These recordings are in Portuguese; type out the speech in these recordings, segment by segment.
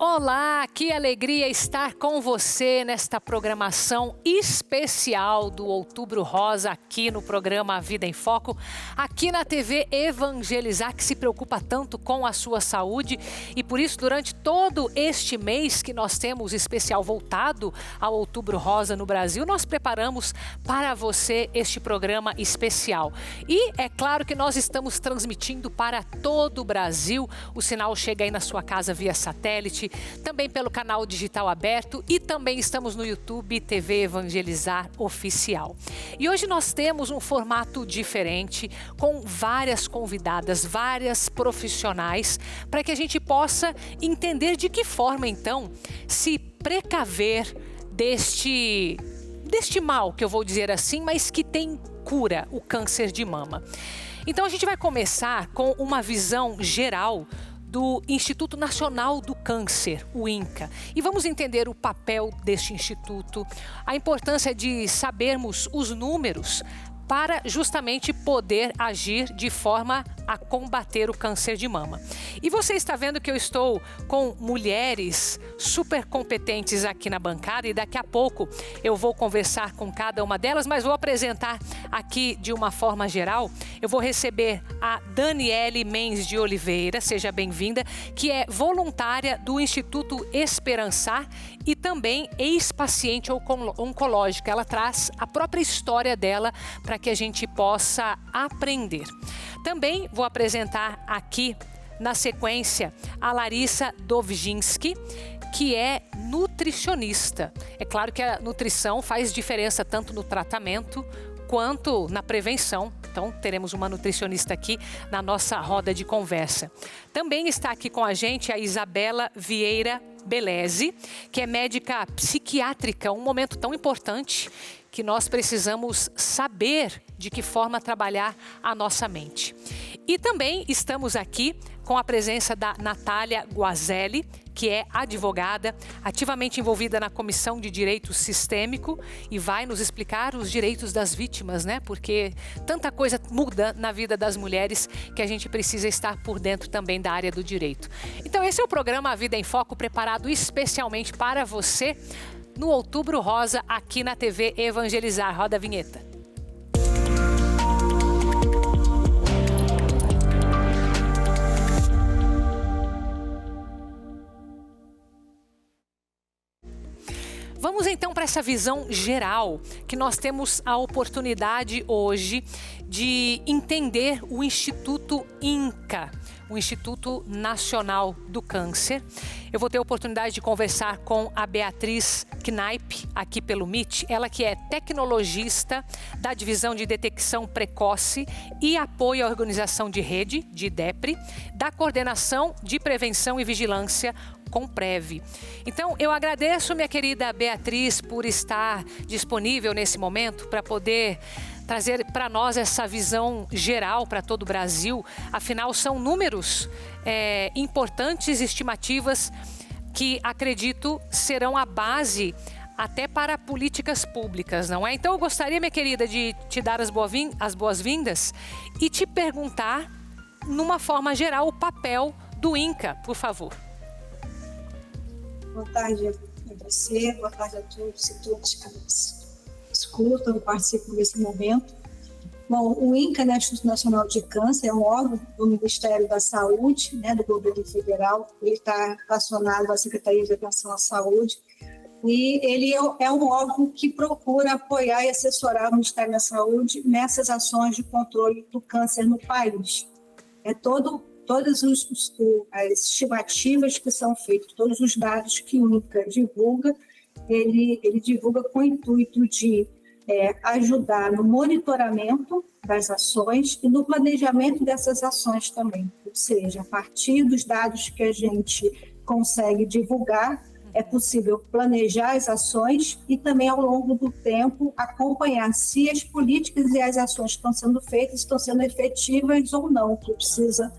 Olá, que alegria estar com você nesta programação especial do Outubro Rosa aqui no programa Vida em Foco, aqui na TV Evangelizar, que se preocupa tanto com a sua saúde e por isso durante todo este mês que nós temos especial voltado ao Outubro Rosa no Brasil, nós preparamos para você este programa especial. E é claro que nós estamos transmitindo para todo o Brasil, o sinal chega aí na sua casa via satélite, também pelo canal digital aberto e também estamos no YouTube TV Evangelizar Oficial. E hoje nós temos um formato diferente, com várias convidadas, várias profissionais, para que a gente possa entender de que forma então se precaver deste mal, que eu vou dizer assim, mas que tem cura, o câncer de mama. Então a gente vai começar com uma visão geral do Instituto Nacional do Câncer, o INCA. E vamos entender o papel deste instituto, a importância de sabermos os números para justamente poder agir de forma a combater o câncer de mama. E você está vendo que eu estou com mulheres super competentes aqui na bancada e daqui a pouco eu vou conversar com cada uma delas, mas vou apresentar aqui de uma forma geral. Eu vou receber a Daniele Mendes de Oliveira, seja bem-vinda, que é voluntária do Instituto Esperançar e também ex-paciente oncológica. Ela traz a própria história dela para que a gente possa aprender. Também vou apresentar aqui, na sequência, a Larissa Dovginski, que é nutricionista. É claro que a nutrição faz diferença tanto no tratamento quanto na prevenção. Então, teremos uma nutricionista aqui na nossa roda de conversa. Também está aqui com a gente a Isabela Vieira Beleze, que é médica psiquiátrica, um momento tão importante que nós precisamos saber de que forma trabalhar a nossa mente. E também estamos aqui com a presença da Natália Guazelli, que é advogada, ativamente envolvida na Comissão de Direito Sistêmico e vai nos explicar os direitos das vítimas, né? Porque tanta coisa muda na vida das mulheres que a gente precisa estar por dentro também da área do direito. Então esse é o programa A Vida em Foco, preparado especialmente para você no Outubro Rosa, aqui na TV Evangelizar. Roda a vinheta. Vamos então para essa visão geral, que nós temos a oportunidade hoje de entender o Instituto INCA, o Instituto Nacional do Câncer. Eu vou ter a oportunidade de conversar com a Beatriz Knaip, aqui pelo Meet, ela que é tecnologista da Divisão de Detecção Precoce e Apoio à Organização de Rede, de DEPRE, da Coordenação de Prevenção e Vigilância Comprev. Então, eu agradeço, minha querida Beatriz, por estar disponível nesse momento para poder trazer para nós essa visão geral para todo o Brasil. Afinal, são números importantes, estimativas, que acredito serão a base até para políticas públicas, não é? Então, eu gostaria, minha querida, de te dar as boas-vindas e te perguntar, numa forma geral, o papel do INCA, por favor. Boa tarde a você, boa tarde a todos e todas que nos escutam e participam desse momento. Bom, o INCA, né, Instituto Nacional de Câncer, é um órgão do Ministério da Saúde, né, do governo federal. Ele está relacionado à Secretaria de Atenção à Saúde e ele é um órgão que procura apoiar e assessorar o Ministério da Saúde nessas ações de controle do câncer no país. Todas as estimativas que são feitas, todos os dados que o INCA divulga, ele divulga com o intuito de ajudar no monitoramento das ações e no planejamento dessas ações também. Ou seja, a partir dos dados que a gente consegue divulgar, é possível planejar as ações e também, ao longo do tempo, acompanhar se as políticas e as ações que estão sendo feitas estão sendo efetivas ou não, que precisa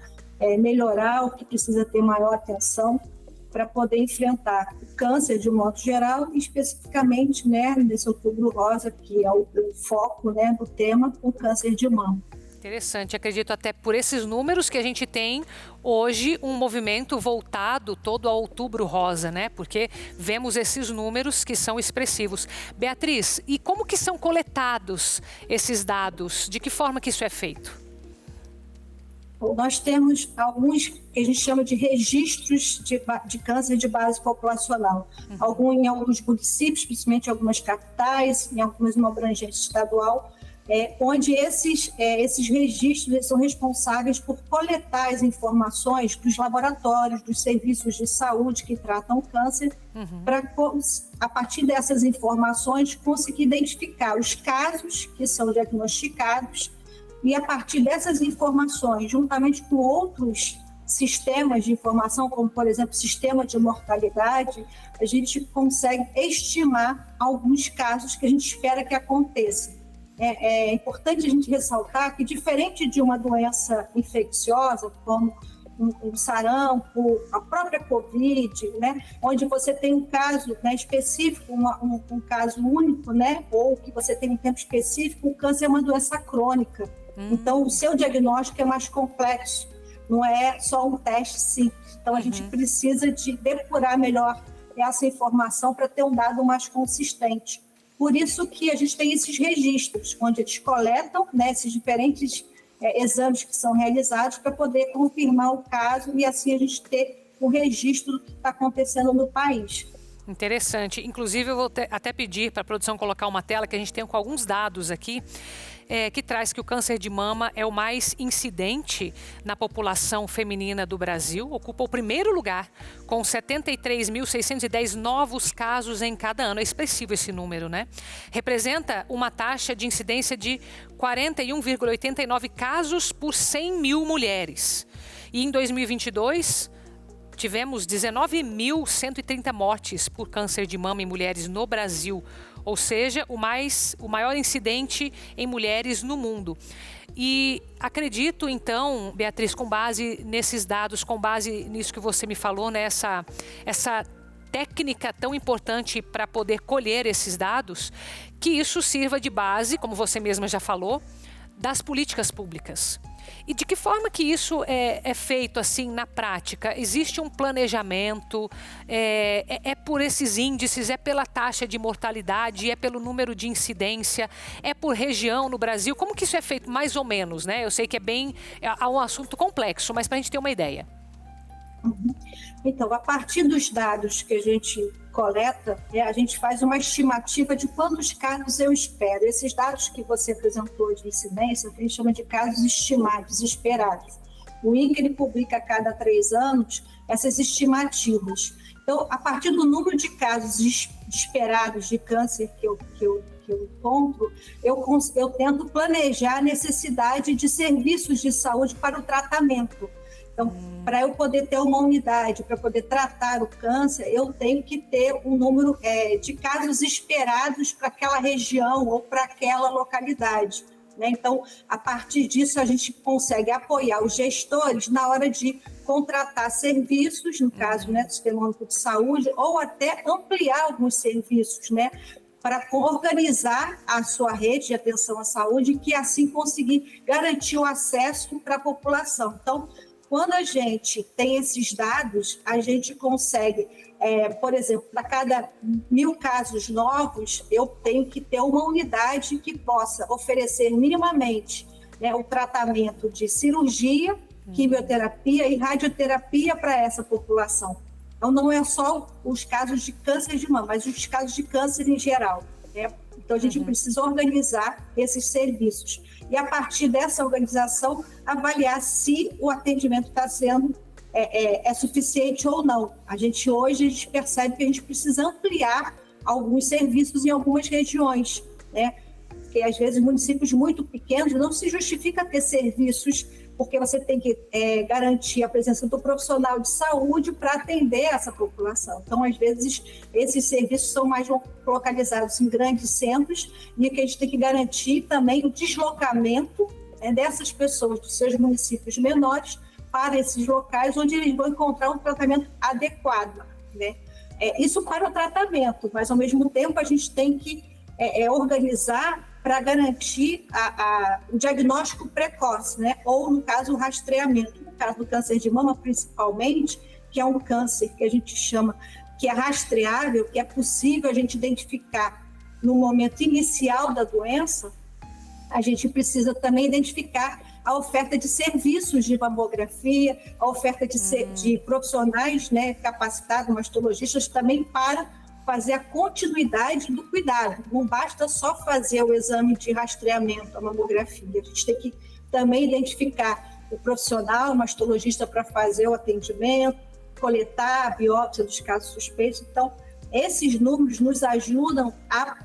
melhorar, o que precisa ter maior atenção para poder enfrentar o câncer de um modo geral, e especificamente, né, nesse Outubro Rosa, que é o foco, né, do tema, o câncer de mama. Interessante, acredito até por esses números que a gente tem hoje um movimento voltado todo a Outubro Rosa, né? Porque vemos esses números que são expressivos. Beatriz, e como que são coletados esses dados? De que forma que isso é feito? Nós temos alguns que a gente chama de registros de câncer de base populacional. Em alguns municípios, principalmente em algumas capitais, em algumas uma abrangência estadual, onde esses registros são responsáveis por coletar as informações dos laboratórios, dos serviços de saúde que tratam câncer, para, a partir dessas informações, conseguir identificar os casos que são diagnosticados e, a partir dessas informações, juntamente com outros sistemas de informação, como, por exemplo, o sistema de mortalidade, a gente consegue estimar alguns casos que a gente espera que aconteçam. É importante a gente ressaltar que, diferente de uma doença infecciosa, como um sarampo, a própria Covid, né, onde você tem um caso, né, específico, um caso único, né, ou que você tem um tempo específico, o câncer é uma doença crônica. Então, o seu diagnóstico é mais complexo, não é só um teste simples. Então, a gente precisa de depurar melhor essa informação para ter um dado mais consistente. Por isso que a gente tem esses registros, onde eles coletam, né, esses diferentes exames que são realizados para poder confirmar o caso e assim a gente ter o registro do que está acontecendo no país. Interessante. Inclusive, eu vou até pedir para a produção colocar uma tela que a gente tem com alguns dados aqui, que traz que o câncer de mama é o mais incidente na população feminina do Brasil, ocupa o primeiro lugar, com 73.610 novos casos em cada ano. É expressivo esse número, né? Representa uma taxa de incidência de 41,89 casos por 100 mil mulheres. E em 2022... tivemos 19.130 mortes por câncer de mama em mulheres no Brasil, ou seja, o maior incidente em mulheres no mundo. E acredito, então, Beatriz, com base nesses dados, com base nisso que você me falou, né, essa técnica tão importante para poder colher esses dados, que isso sirva de base, como você mesma já falou, das políticas públicas. E de que forma que isso é feito assim na prática? Existe um planejamento? É por esses índices? É pela taxa de mortalidade? É pelo número de incidência? É por região no Brasil? Como que isso é feito mais ou menos, né? Eu sei que é um assunto complexo, mas para a gente ter uma ideia. Então, a partir dos dados que a gente coleta, a gente faz uma estimativa de quantos casos eu espero. Esses dados que você apresentou de incidência, a gente chama de casos estimados, esperados. O INCA ele publica a cada 3 anos essas estimativas. Então, a partir do número de casos esperados de câncer que eu encontro, eu tento planejar a necessidade de serviços de saúde para o tratamento. Então, para eu poder ter uma unidade, para poder tratar o câncer, eu tenho que ter um número de casos esperados para aquela região ou para aquela localidade, né? Então, a partir disso, a gente consegue apoiar os gestores na hora de contratar serviços, no caso, né, do Sistema Único de Saúde, ou até ampliar alguns serviços, né, para organizar a sua rede de atenção à saúde e que assim conseguir garantir o acesso para a população. Então, quando a gente tem esses dados, a gente consegue, por exemplo, para cada 1.000 casos novos, eu tenho que ter uma unidade que possa oferecer minimamente, né, o tratamento de cirurgia, quimioterapia e radioterapia para essa população. Então, não é só os casos de câncer de mama, mas os casos de câncer em geral, né? Então, a gente precisa organizar esses serviços. E, a partir dessa organização, avaliar se o atendimento está sendo suficiente ou não. Hoje, a gente percebe que a gente precisa ampliar alguns serviços em algumas regiões, né? Porque, às vezes, municípios muito pequenos não se justifica ter serviços, porque você tem que garantir a presença do profissional de saúde para atender essa população. Então, às vezes, esses serviços são mais localizados em grandes centros e que a gente tem que garantir também o deslocamento, né, dessas pessoas dos seus municípios menores para esses locais onde eles vão encontrar um tratamento adequado, né? Isso para o tratamento, mas, ao mesmo tempo, a gente tem que organizar para garantir o diagnóstico precoce, né? Ou, no caso, o rastreamento. No caso do câncer de mama, principalmente, que é um câncer que a gente chama que é rastreável, que é possível a gente identificar no momento inicial da doença, a gente precisa também identificar a oferta de serviços de mamografia, a oferta de profissionais, né, capacitados, mastologistas, também para fazer a continuidade do cuidado. Não basta só fazer o exame de rastreamento, a mamografia. A gente tem que também identificar o profissional, o mastologista, para fazer o atendimento, coletar a biópsia dos casos suspeitos. Então, esses números nos ajudam a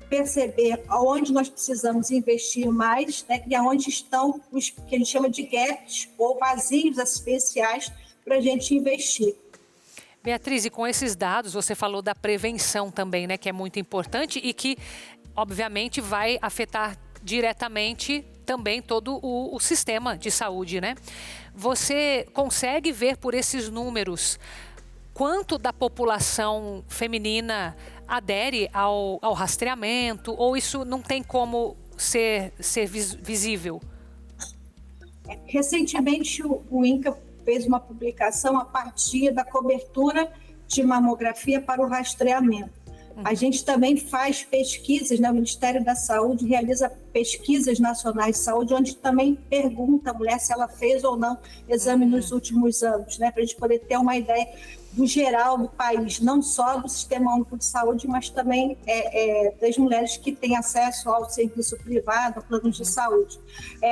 perceber aonde nós precisamos investir mais, né, e aonde estão os que a gente chama de gaps ou vazios assistenciais para a gente investir. Beatriz, e com esses dados, você falou da prevenção também, né, que é muito importante e que, obviamente, vai afetar diretamente também todo o sistema de saúde, né? Você consegue ver por esses números quanto da população feminina adere ao rastreamento, ou isso não tem como ser visível? Recentemente, o INCA fez uma publicação a partir da cobertura de mamografia para o rastreamento. A gente também faz pesquisas, né? O Ministério da Saúde realiza pesquisas nacionais de saúde, onde também pergunta a mulher se ela fez ou não exame nos últimos anos, né? Para a gente poder ter uma ideia do geral do país, não só do Sistema Único de Saúde, mas também das mulheres que têm acesso ao serviço privado, a planos de saúde.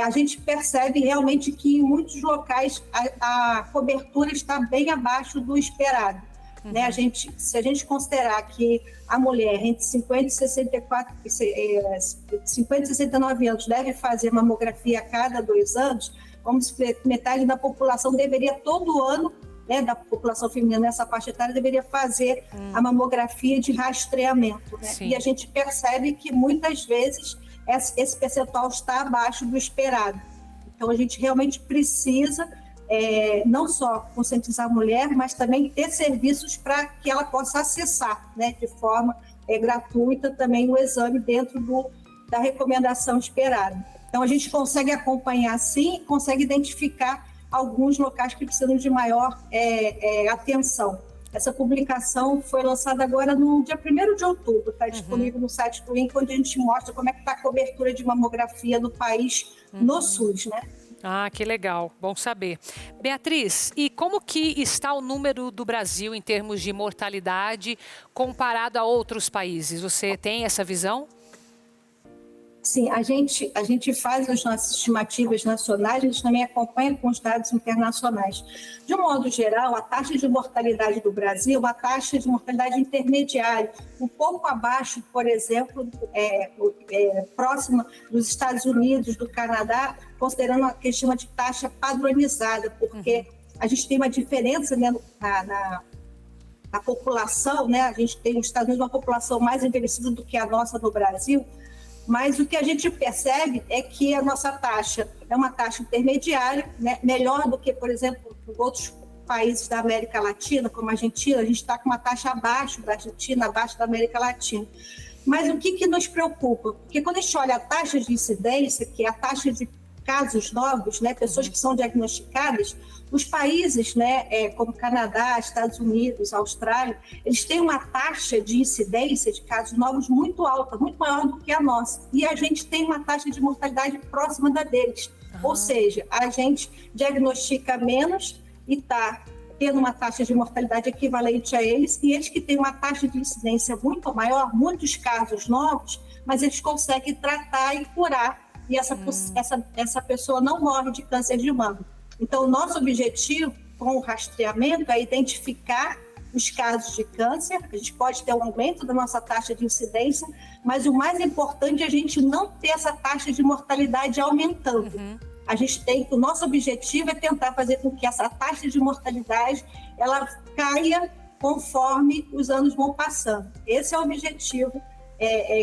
A gente percebe realmente que em muitos locais a cobertura está bem abaixo do esperado. Né? Se a gente considerar que a mulher entre 50 e 69 anos deve fazer mamografia a cada 2 anos, vamos dizer que metade da população deveria todo ano, né, da população feminina nessa faixa etária, deveria fazer a mamografia de rastreamento. Né? E a gente percebe que muitas vezes esse percentual está abaixo do esperado. Então a gente realmente precisa não só conscientizar a mulher, mas também ter serviços para que ela possa acessar, né, de forma gratuita também o exame dentro da recomendação esperada. Então, a gente consegue acompanhar, sim, consegue identificar alguns locais que precisam de maior atenção. Essa publicação foi lançada agora no dia 1º de outubro, está disponível no site do INCA, onde a gente mostra como é que está a cobertura de mamografia no país, no SUS, né? Ah, que legal, bom saber. Beatriz, e como que está o número do Brasil em termos de mortalidade comparado a outros países? Você tem essa visão? Sim, a gente faz as nossas estimativas nacionais, a gente também acompanha com os dados internacionais. De um modo geral, a taxa de mortalidade do Brasil é uma taxa de mortalidade intermediária, um pouco abaixo, por exemplo, próxima dos Estados Unidos, do Canadá, considerando a que chama de taxa padronizada, porque a gente tem uma diferença, né, na população, né? A gente tem nos Estados Unidos uma população mais envelhecida do que a nossa no Brasil, mas o que a gente percebe é que a nossa taxa é uma taxa intermediária, né? Melhor do que, por exemplo, outros países da América Latina, como a Argentina. A gente está com uma taxa abaixo da Argentina, abaixo da América Latina. Mas o que nos preocupa? Porque quando a gente olha a taxa de incidência, que é a taxa de casos novos, né, pessoas que são diagnosticadas, os países, né, como Canadá, Estados Unidos, Austrália, eles têm uma taxa de incidência de casos novos muito alta, muito maior do que a nossa. E a gente tem uma taxa de mortalidade próxima da deles. Ou seja, a gente diagnostica menos e está tendo uma taxa de mortalidade equivalente a eles, e eles que têm uma taxa de incidência muito maior, muitos casos novos, mas eles conseguem tratar e curar. E essa pessoa não morre de câncer de mama. Então, o nosso objetivo com o rastreamento é identificar os casos de câncer. A gente pode ter um aumento da nossa taxa de incidência, mas o mais importante é a gente não ter essa taxa de mortalidade aumentando. O nosso objetivo é tentar fazer com que essa taxa de mortalidade ela caia conforme os anos vão passando. Esse é o objetivo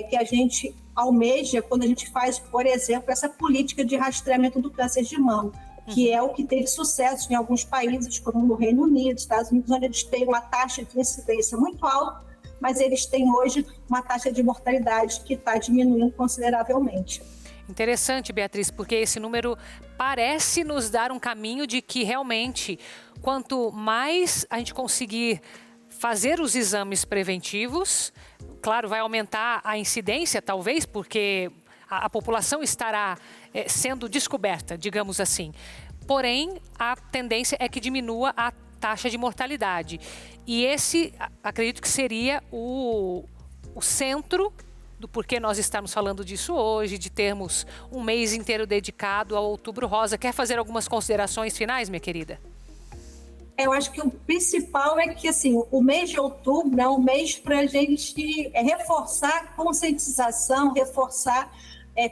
que a gente almeja quando a gente faz, por exemplo, essa política de rastreamento do câncer de mama, que é o que teve sucesso em alguns países, como no Reino Unido, Estados Unidos, onde eles têm uma taxa de incidência muito alta, mas eles têm hoje uma taxa de mortalidade que está diminuindo consideravelmente. Interessante, Beatriz, porque esse número parece nos dar um caminho de que realmente, quanto mais a gente conseguir fazer os exames preventivos, claro, vai aumentar a incidência, talvez, porque a população estará sendo descoberta, digamos assim. Porém, a tendência é que diminua a taxa de mortalidade. E esse, acredito que seria o centro do porquê nós estamos falando disso hoje, de termos um mês inteiro dedicado ao Outubro Rosa. Quer fazer algumas considerações finais, minha querida? Eu acho que o principal é que, assim, o mês de outubro é um mês para a gente reforçar a conscientização, reforçar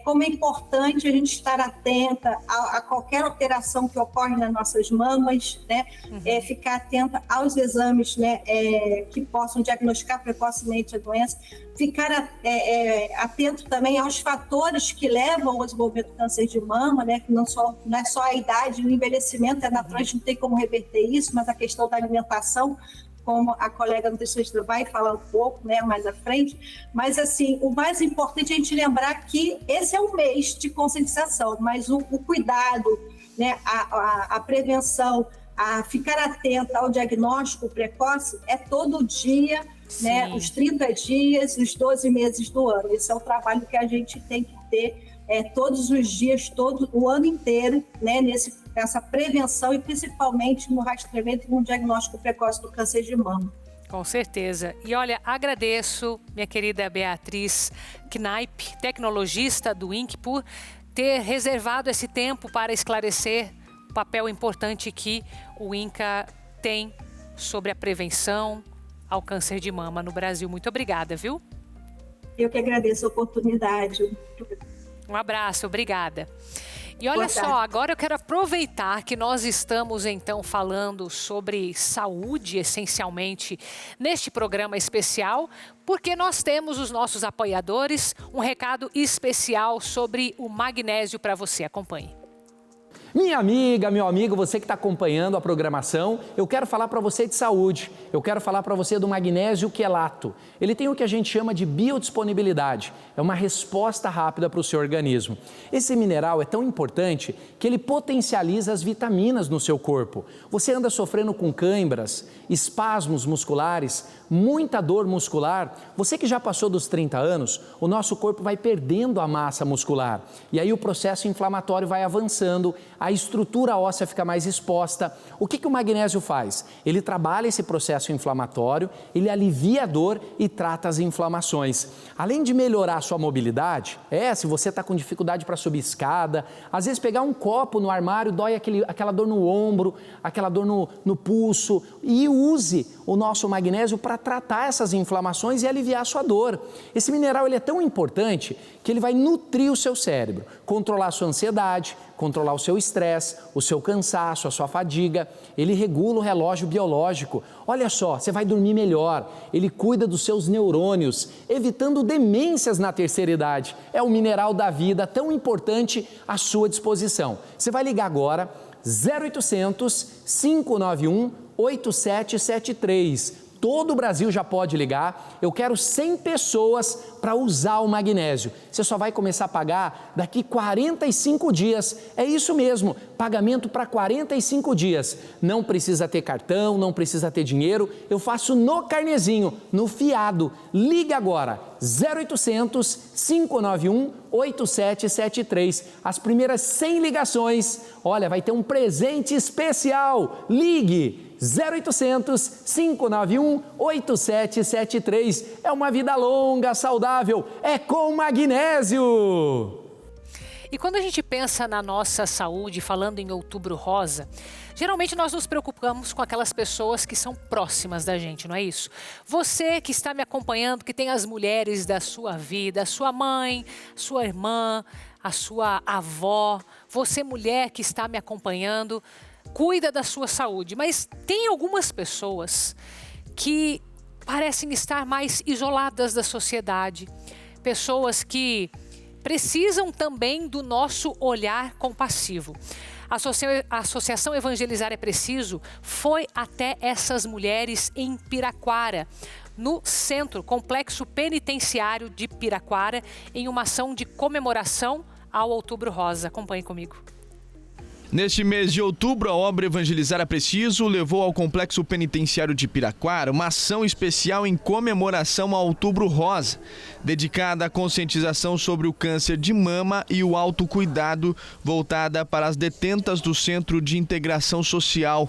como é importante a gente estar atenta a qualquer alteração que ocorre nas nossas mamas, né? Ficar atenta aos exames, né, que possam diagnosticar precocemente a doença, ficar atento também aos fatores que levam ao desenvolvimento do câncer de mama, né? Que não é só a idade, o envelhecimento é natural, a gente não tem como reverter isso, mas a questão da alimentação, como a colega nutricionista vai falar um pouco, né, mais à frente. Mas, assim, o mais importante é a gente lembrar que esse é um mês de conscientização, mas o cuidado, né, a prevenção, a ficar atenta ao diagnóstico precoce é todo dia, né, os 30 dias, os 12 meses do ano. Esse é o trabalho que a gente tem que ter todos os dias, todo o ano inteiro, né, nessa prevenção e principalmente no rastreamento e no diagnóstico precoce do câncer de mama. Com certeza. E olha, agradeço, minha querida Beatriz Knaip, tecnologista do INC, por ter reservado esse tempo para esclarecer o papel importante que o INCA tem sobre a prevenção ao câncer de mama no Brasil. Muito obrigada, viu? Eu que agradeço a oportunidade. Um abraço, obrigada. E olha só, agora eu quero aproveitar que nós estamos então falando sobre saúde essencialmente neste programa especial, porque nós temos os nossos apoiadores, um recado especial sobre o magnésio para você. Acompanhe. Minha amiga, meu amigo, você que está acompanhando a programação, eu quero falar para você de saúde, eu quero falar para você do magnésio quelato. Ele tem o que a gente chama de biodisponibilidade, é uma resposta rápida para o seu organismo. Esse mineral é tão importante que ele potencializa as vitaminas no seu corpo. Você anda sofrendo com cãibras, espasmos musculares, muita dor muscular. Você que já passou dos 30 anos, o nosso corpo vai perdendo a massa muscular e aí o processo inflamatório vai avançando, a estrutura óssea fica mais exposta. O que o magnésio faz? Ele trabalha esse processo inflamatório, ele alivia a dor e trata as inflamações. Além de melhorar a sua mobilidade, se você está com dificuldade para subir escada, às vezes pegar um copo no armário dói aquela dor no ombro, aquela dor no pulso, e use o nosso magnésio para tratar essas inflamações e aliviar a sua dor. Esse mineral ele é tão importante que ele vai nutrir o seu cérebro, controlar a sua ansiedade, controlar o seu estresse, o seu cansaço, a sua fadiga. Ele regula o relógio biológico. Olha só, você vai dormir melhor. Ele cuida dos seus neurônios, evitando demências na terceira idade. É o mineral da vida, tão importante à sua disposição. Você vai ligar agora, 0800 591 8773. Todo o Brasil já pode ligar. Eu quero 100 pessoas para usar o magnésio. Você só vai começar a pagar daqui 45 dias. É isso mesmo, pagamento para 45 dias. Não precisa ter cartão, não precisa ter dinheiro. Eu faço no carnezinho, no fiado. Liga agora, 0800 591 8773. As primeiras 100 ligações, olha, vai ter um presente especial. Ligue! 0800 591 8773. É uma vida longa, saudável, é com magnésio. E quando a gente pensa na nossa saúde, falando em Outubro Rosa, geralmente nós nos preocupamos com aquelas pessoas que são próximas da gente, não é isso? Você que está me acompanhando, que tem as mulheres da sua vida, a sua mãe, sua irmã, a sua avó, você mulher que está me acompanhando, cuida da sua saúde, mas tem algumas pessoas que parecem estar mais isoladas da sociedade, pessoas que precisam também do nosso olhar compassivo. A Associação Evangelizar é Preciso foi até essas mulheres em Piraquara, no centro, Complexo Penitenciário de Piraquara, em uma ação de comemoração ao Outubro Rosa. Acompanhe comigo. Neste mês de outubro, a obra Evangelizar é Preciso levou ao Complexo Penitenciário de Piraquara uma ação especial em comemoração ao Outubro Rosa, dedicada à conscientização sobre o câncer de mama e o autocuidado, voltada para as detentas do Centro de Integração Social,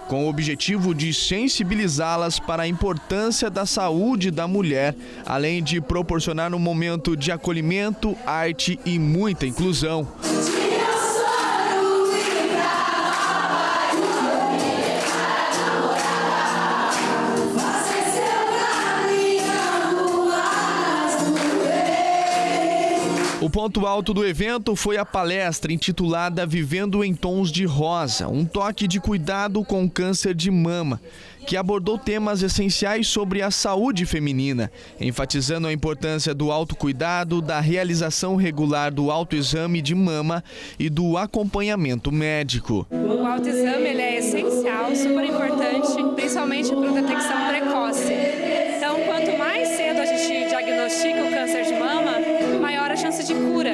com o objetivo de sensibilizá-las para a importância da saúde da mulher, além de proporcionar um momento de acolhimento, arte e muita inclusão. O ponto alto do evento foi a palestra intitulada Vivendo em Tons de Rosa, um toque de cuidado com o câncer de mama, que abordou temas essenciais sobre a saúde feminina, enfatizando a importância do autocuidado, da realização regular do autoexame de mama e do acompanhamento médico. O autoexame ele é essencial, super importante, principalmente para a detecção precoce. Então, quanto mais cedo a gente diagnostica o câncer de mama, maior a chance de cura.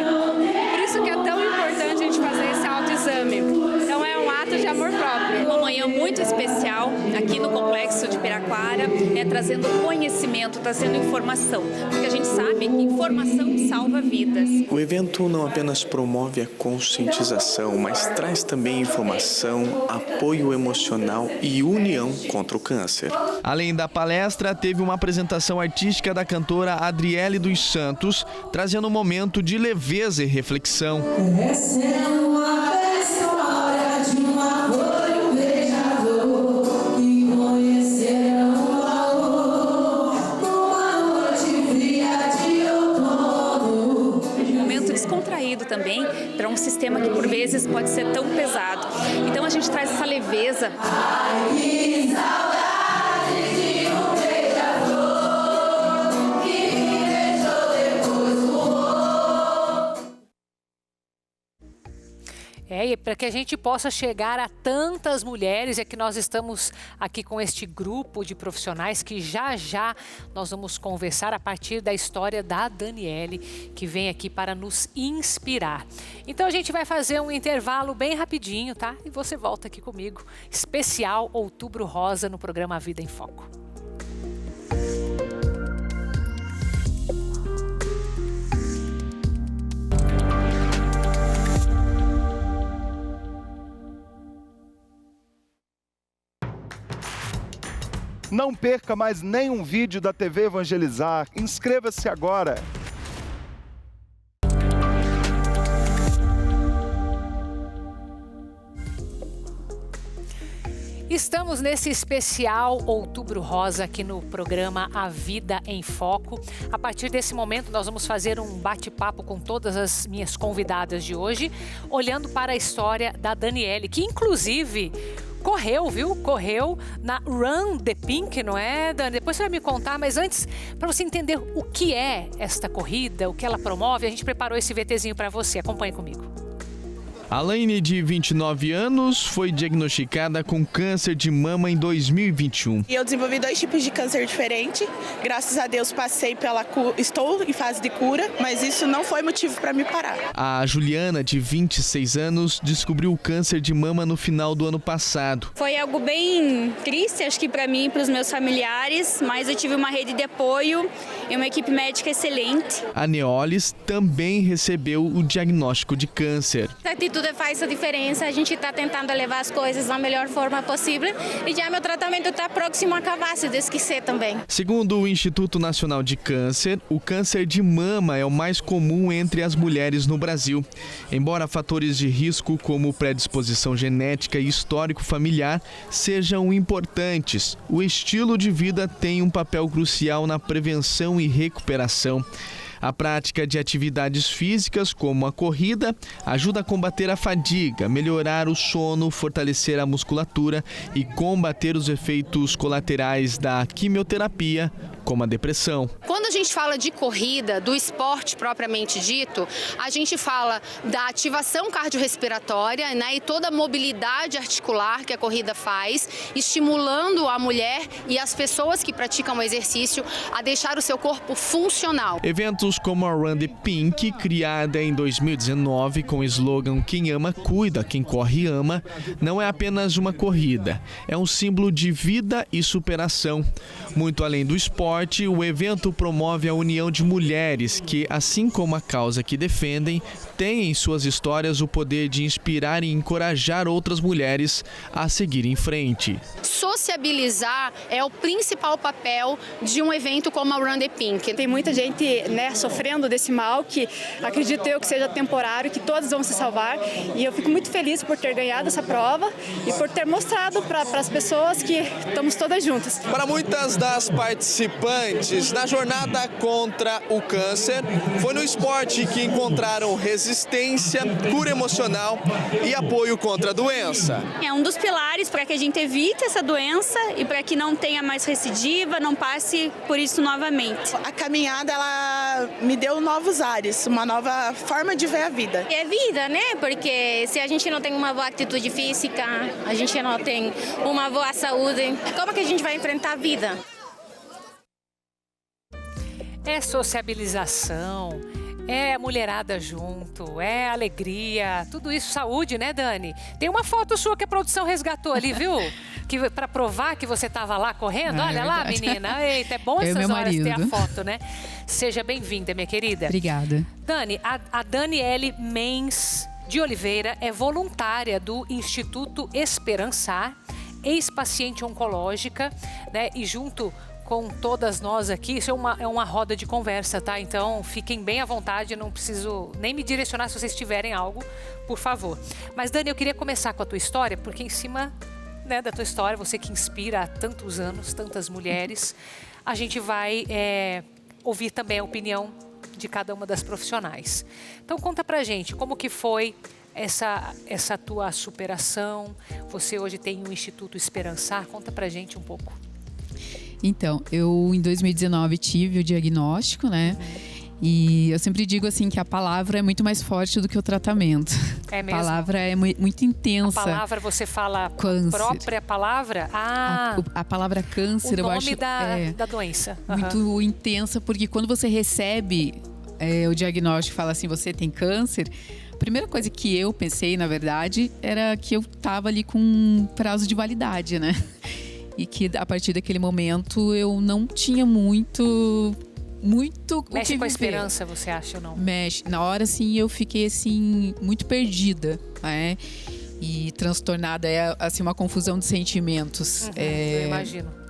Por isso que é tão importante a gente fazer esse autoexame. Então é um ato de amor próprio. Uma manhã muito especial aqui no Complexo de Piraquara, trazendo conhecimento, trazendo informação, porque a gente sabe que informação salva vidas. O evento não apenas promove a conscientização, mas traz também informação, apoio emocional e união contra o câncer. Além da palestra, teve uma apresentação artística da cantora Adriele dos Santos, trazendo um momento de leveza e reflexão. Descontraído também para um sistema que por vezes pode ser tão pesado. Então a gente traz essa leveza. E para que a gente possa chegar a tantas mulheres, é que nós estamos aqui com este grupo de profissionais que já nós vamos conversar a partir da história da Daniele, que vem aqui para nos inspirar. Então a gente vai fazer um intervalo bem rapidinho, tá? E você volta aqui comigo. Especial Outubro Rosa no programa Vida em Foco. Não perca mais nenhum vídeo da TV Evangelizar. Inscreva-se agora. Estamos nesse especial Outubro Rosa aqui no programa A Vida em Foco. A partir desse momento nós vamos fazer um bate-papo com todas as minhas convidadas de hoje, olhando para a história da Daniele, que inclusive correu, viu? Correu na Run the Pink, não é, Dani? Depois você vai me contar, mas antes, para você entender o que é esta corrida, o que ela promove, a gente preparou esse VTzinho para você. Acompanhe comigo. Alaine, de 29 anos, foi diagnosticada com câncer de mama em 2021. Eu desenvolvi 2 tipos de câncer diferentes. Graças a Deus estou em fase de cura, mas isso não foi motivo para me parar. A Juliana, de 26 anos, descobriu o câncer de mama no final do ano passado. Foi algo bem triste, acho que para mim e para os meus familiares, mas eu tive uma rede de apoio e uma equipe médica excelente. A Neolis também recebeu o diagnóstico de câncer. A atitude faz a diferença, a gente está tentando levar as coisas da melhor forma possível e já meu tratamento está próximo a acabar, se Deus quiser também. Segundo o Instituto Nacional de Câncer, o câncer de mama é o mais comum entre as mulheres no Brasil. Embora fatores de risco como predisposição genética e histórico familiar sejam importantes, o estilo de vida tem um papel crucial na prevenção e recuperação. A prática de atividades físicas, como a corrida, ajuda a combater a fadiga, melhorar o sono, fortalecer a musculatura e combater os efeitos colaterais da quimioterapia como a depressão. Quando a gente fala de corrida, do esporte propriamente dito, a gente fala da ativação cardiorrespiratória, né, e toda a mobilidade articular que a corrida faz, estimulando a mulher e as pessoas que praticam o exercício a deixar o seu corpo funcional. Eventos como a Run the Pink, criada em 2019 com o slogan "Quem ama, cuida, quem corre, ama", não é apenas uma corrida, é um símbolo de vida e superação. Muito além do esporte, o evento promove a união de mulheres que, assim como a causa que defendem, têm em suas histórias o poder de inspirar e encorajar outras mulheres a seguir em frente. Sociabilizar é o principal papel de um evento como a Run the Pink. Tem muita gente, né, sofrendo desse mal, que acredito eu que seja temporário, que todos vão se salvar. E eu fico muito feliz por ter ganhado essa prova e por ter mostrado para as pessoas que estamos todas juntas. Para muitas das participantes, na jornada contra o câncer, foi no esporte que encontraram resistência, cura emocional e apoio contra a doença. É um dos pilares para que a gente evite essa doença e para que não tenha mais recidiva, não passe por isso novamente. A caminhada, ela me deu novos ares, uma nova forma de ver a vida. É vida, né? Porque se a gente não tem uma boa atitude física, a gente não tem uma boa saúde, como que a gente vai enfrentar a vida? É sociabilização, é mulherada junto, é alegria, tudo isso, saúde, né, Dani? Tem uma foto sua que a produção resgatou ali, viu? Que para provar que você estava lá correndo. Olha lá, menina. Eita, é bom essas horas ter a foto, né? Seja bem-vinda, minha querida. Obrigada. Dani, a Daniele Mendes de Oliveira é voluntária do Instituto Esperançar, ex-paciente oncológica, né? E junto com todas nós aqui, isso é uma roda de conversa, tá? Então, fiquem bem à vontade, não preciso nem me direcionar se vocês tiverem algo, por favor. Mas, Dani, eu queria começar com a tua história, porque em cima, né, da tua história, você que inspira há tantos anos, tantas mulheres, a gente vai ouvir também a opinião de cada uma das profissionais. Então, conta pra gente, como que foi essa tua superação? Você hoje tem o Instituto Esperançar, conta pra gente um pouco. Então, eu em 2019 tive o diagnóstico, né? E eu sempre digo assim que a palavra é muito mais forte do que o tratamento. É mesmo? A palavra é muito intensa. A palavra, você fala câncer. A própria palavra? A palavra câncer, eu acho... O nome da doença. Muito intensa, porque quando você recebe o diagnóstico e fala assim, você tem câncer... A primeira coisa que eu pensei, na verdade, era que eu estava ali com um prazo de validade, né? E que a partir daquele momento eu não tinha muito Mexe com a esperança, você acha ou não? Mexe. Na hora, assim, eu fiquei, assim, muito perdida, né? E transtornada, assim, uma confusão de sentimentos. Eu imagino.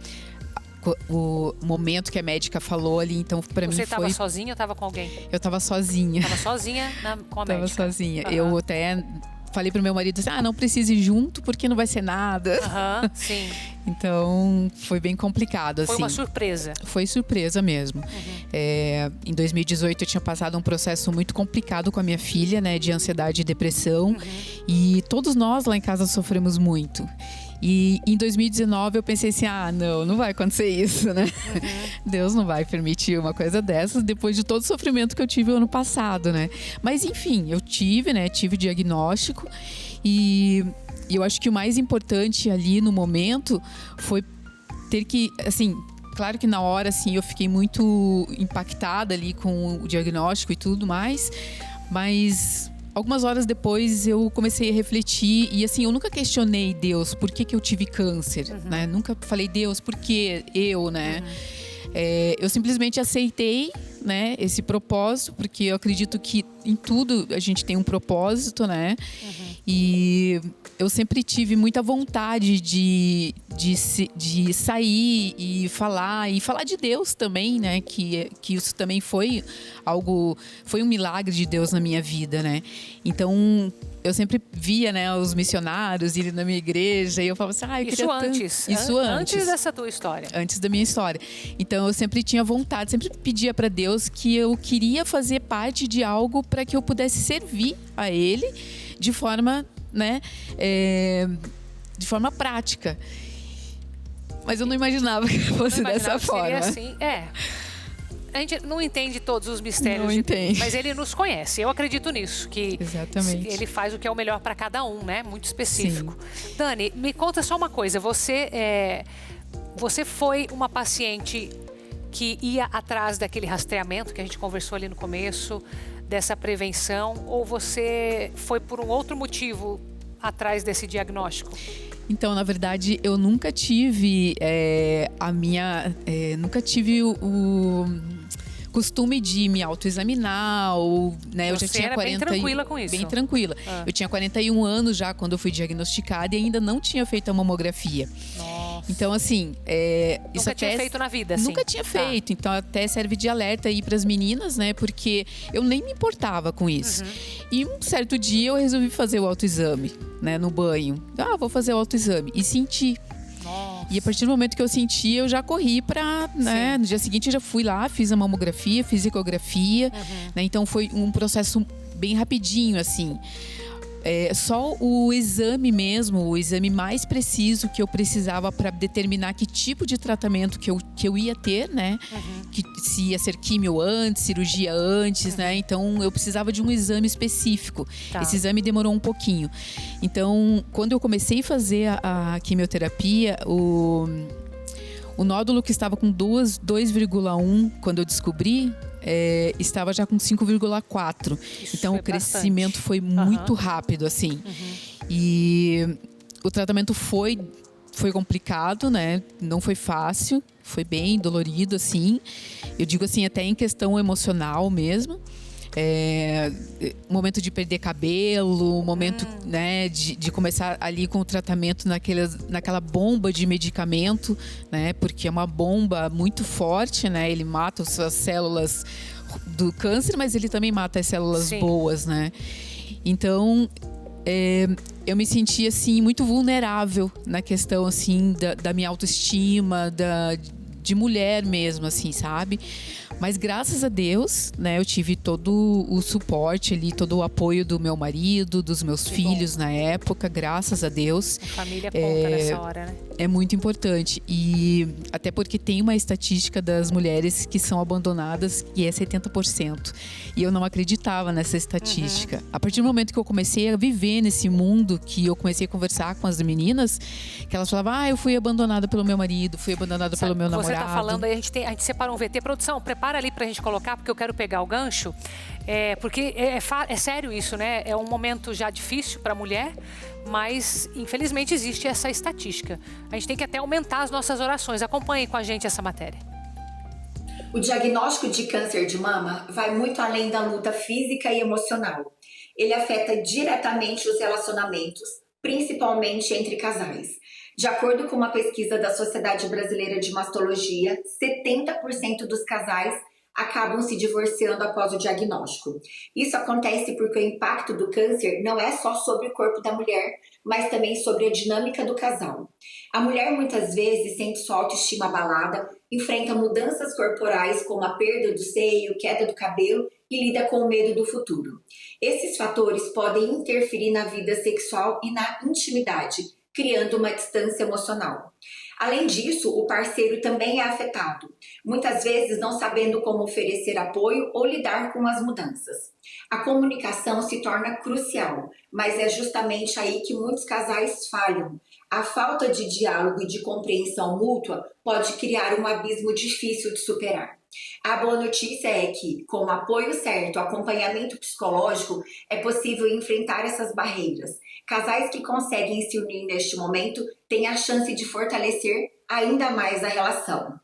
O momento que a médica falou ali, então, pra mim foi... Você estava sozinha ou estava com alguém? Eu estava sozinha. Estava sozinha com a médica? Estava sozinha. Eu até... Falei pro meu marido assim, não precisa ir junto porque não vai ser nada. Sim. Então, foi bem complicado, assim. Foi uma surpresa. Foi surpresa mesmo. Em 2018, eu tinha passado um processo muito complicado com a minha filha, né? De ansiedade e depressão. E todos nós lá em casa sofremos muito. E em 2019 eu pensei assim, não vai acontecer isso, né? Deus não vai permitir uma coisa dessas depois de todo o sofrimento que eu tive o ano passado, né? Mas enfim, eu tive o diagnóstico e eu acho que o mais importante ali no momento foi ter que, assim, claro que na hora, assim, eu fiquei muito impactada ali com o diagnóstico e tudo mais, mas... Algumas horas depois eu comecei a refletir e assim, eu nunca questionei Deus por que eu tive câncer, né? Nunca falei, Deus, por que eu, né? Eu simplesmente aceitei, né, esse propósito, porque eu acredito que em tudo a gente tem um propósito, né? E eu sempre tive muita vontade de sair e falar de Deus também, né? Que isso também foi um milagre de Deus na minha vida, né? Então, eu sempre via, né, os missionários irem na minha igreja e eu falava assim, eu queria tanto... Isso antes dessa tua história. Antes da minha história. Então, eu sempre tinha vontade, sempre pedia para Deus que eu queria fazer parte de algo para que eu pudesse servir a Ele de forma, né, de forma prática. Mas eu não imaginava que fosse dessa forma. Assim, a gente não entende todos os mistérios, mas ele nos conhece. Eu acredito nisso, que exatamente. Ele faz o que é o melhor para cada um, né? Muito específico. Sim. Dani, me conta só uma coisa. Você foi uma paciente que ia atrás daquele rastreamento que a gente conversou ali no começo, dessa prevenção, ou você foi por um outro motivo atrás desse diagnóstico? Então, na verdade, eu nunca tive nunca tive o costume de me autoexaminar, ou, né, eu já tinha 40 bem tranquila com isso. Bem tranquila. Eu tinha 41 anos já quando eu fui diagnosticada e ainda não tinha feito a mamografia. Nossa. Então, assim, isso nunca tinha feito na vida, assim? Nunca tinha feito. Então, até serve de alerta aí para as meninas, né? Porque eu nem me importava com isso. E um certo dia eu resolvi fazer o autoexame, né? No banho. Vou fazer o autoexame. E senti. Nossa. E a partir do momento que eu senti, eu já corri para, né? No dia seguinte eu já fui lá, fiz a mamografia, fiz ecografia, né? Então foi um processo bem rapidinho, assim. Só o exame mesmo, o exame mais preciso que eu precisava para determinar que tipo de tratamento que eu ia ter, né? Que se ia ser químio antes, cirurgia antes, né? Então eu precisava de um exame específico. Esse exame demorou um pouquinho. Então, quando eu comecei a fazer a quimioterapia, o nódulo que estava com 2,1 quando eu descobri, estava já com 5,4. Então o crescimento foi muito rápido, assim. E o tratamento foi complicado, né? Não foi fácil, foi bem dolorido, assim. Eu digo assim, até em questão emocional mesmo. Momento de perder cabelo, momento, né, de começar ali com o tratamento naquela bomba de medicamento, né, porque é uma bomba muito forte, né, ele mata as células do câncer, mas ele também mata as células boas, né. Então, eu me senti assim muito vulnerável na questão assim da minha autoestima, de mulher mesmo, assim, sabe? Mas graças a Deus, né, eu tive todo o suporte ali, todo o apoio do meu marido, dos meus filhos na época, graças a Deus. A família conta nessa hora, né? É muito importante. E até porque tem uma estatística das mulheres que são abandonadas que é 70%. E eu não acreditava nessa estatística. A partir do momento que eu comecei a viver nesse mundo, que eu comecei a conversar com as meninas, que elas falavam, eu fui abandonada pelo meu marido, fui abandonada pelo meu namorado. Você tá falando aí, a gente separou um VT. Produção, prepara ali pra gente colocar, porque eu quero pegar o gancho. Porque é sério isso, né? É um momento já difícil para a mulher, mas infelizmente existe essa estatística. A gente tem que até aumentar as nossas orações. Acompanhem com a gente essa matéria. O diagnóstico de câncer de mama vai muito além da luta física e emocional. Ele afeta diretamente os relacionamentos, principalmente entre casais. De acordo com uma pesquisa da Sociedade Brasileira de Mastologia, 70% dos casais acabam se divorciando após o diagnóstico. Isso acontece porque o impacto do câncer não é só sobre o corpo da mulher, mas também sobre a dinâmica do casal. A mulher muitas vezes sente sua autoestima abalada, enfrenta mudanças corporais como a perda do seio, queda do cabelo e lida com o medo do futuro. Esses fatores podem interferir na vida sexual e na intimidade, criando uma distância emocional. Além disso, o parceiro também é afetado, muitas vezes não sabendo como oferecer apoio ou lidar com as mudanças. A comunicação se torna crucial, mas é justamente aí que muitos casais falham. A falta de diálogo e de compreensão mútua pode criar um abismo difícil de superar. A boa notícia é que, com o apoio certo, acompanhamento psicológico, é possível enfrentar essas barreiras. Casais que conseguem se unir neste momento têm a chance de fortalecer ainda mais a relação.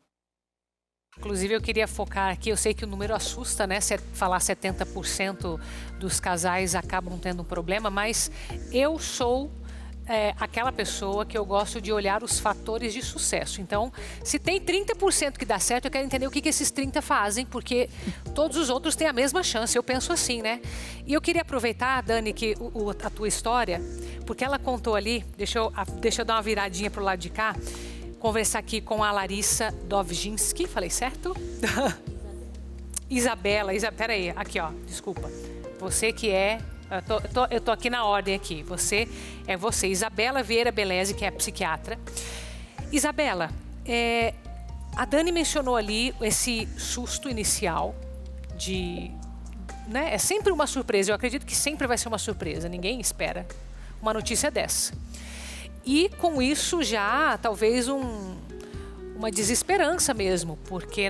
Inclusive, eu queria focar aqui, eu sei que o número assusta, né? Falar 70% dos casais acabam tendo um problema, mas eu sou aquela pessoa que eu gosto de olhar os fatores de sucesso. Então, se tem 30% que dá certo, eu quero entender o que esses 30% fazem, porque todos os outros têm a mesma chance, eu penso assim, né? E eu queria aproveitar, Dani, que a tua história, porque ela contou ali, deixa eu dar uma viradinha pro lado de cá, conversar aqui com a Larissa Dovzinski, falei certo? Isabela, peraí, aqui ó, desculpa. Você que eu tô aqui na ordem aqui. Isabela Vieira Beleze, que é psiquiatra. Isabela, A Dani mencionou ali esse susto inicial né? É sempre uma surpresa. Eu acredito que sempre vai ser uma surpresa. Ninguém espera uma notícia dessa. E com isso já talvez uma desesperança mesmo, porque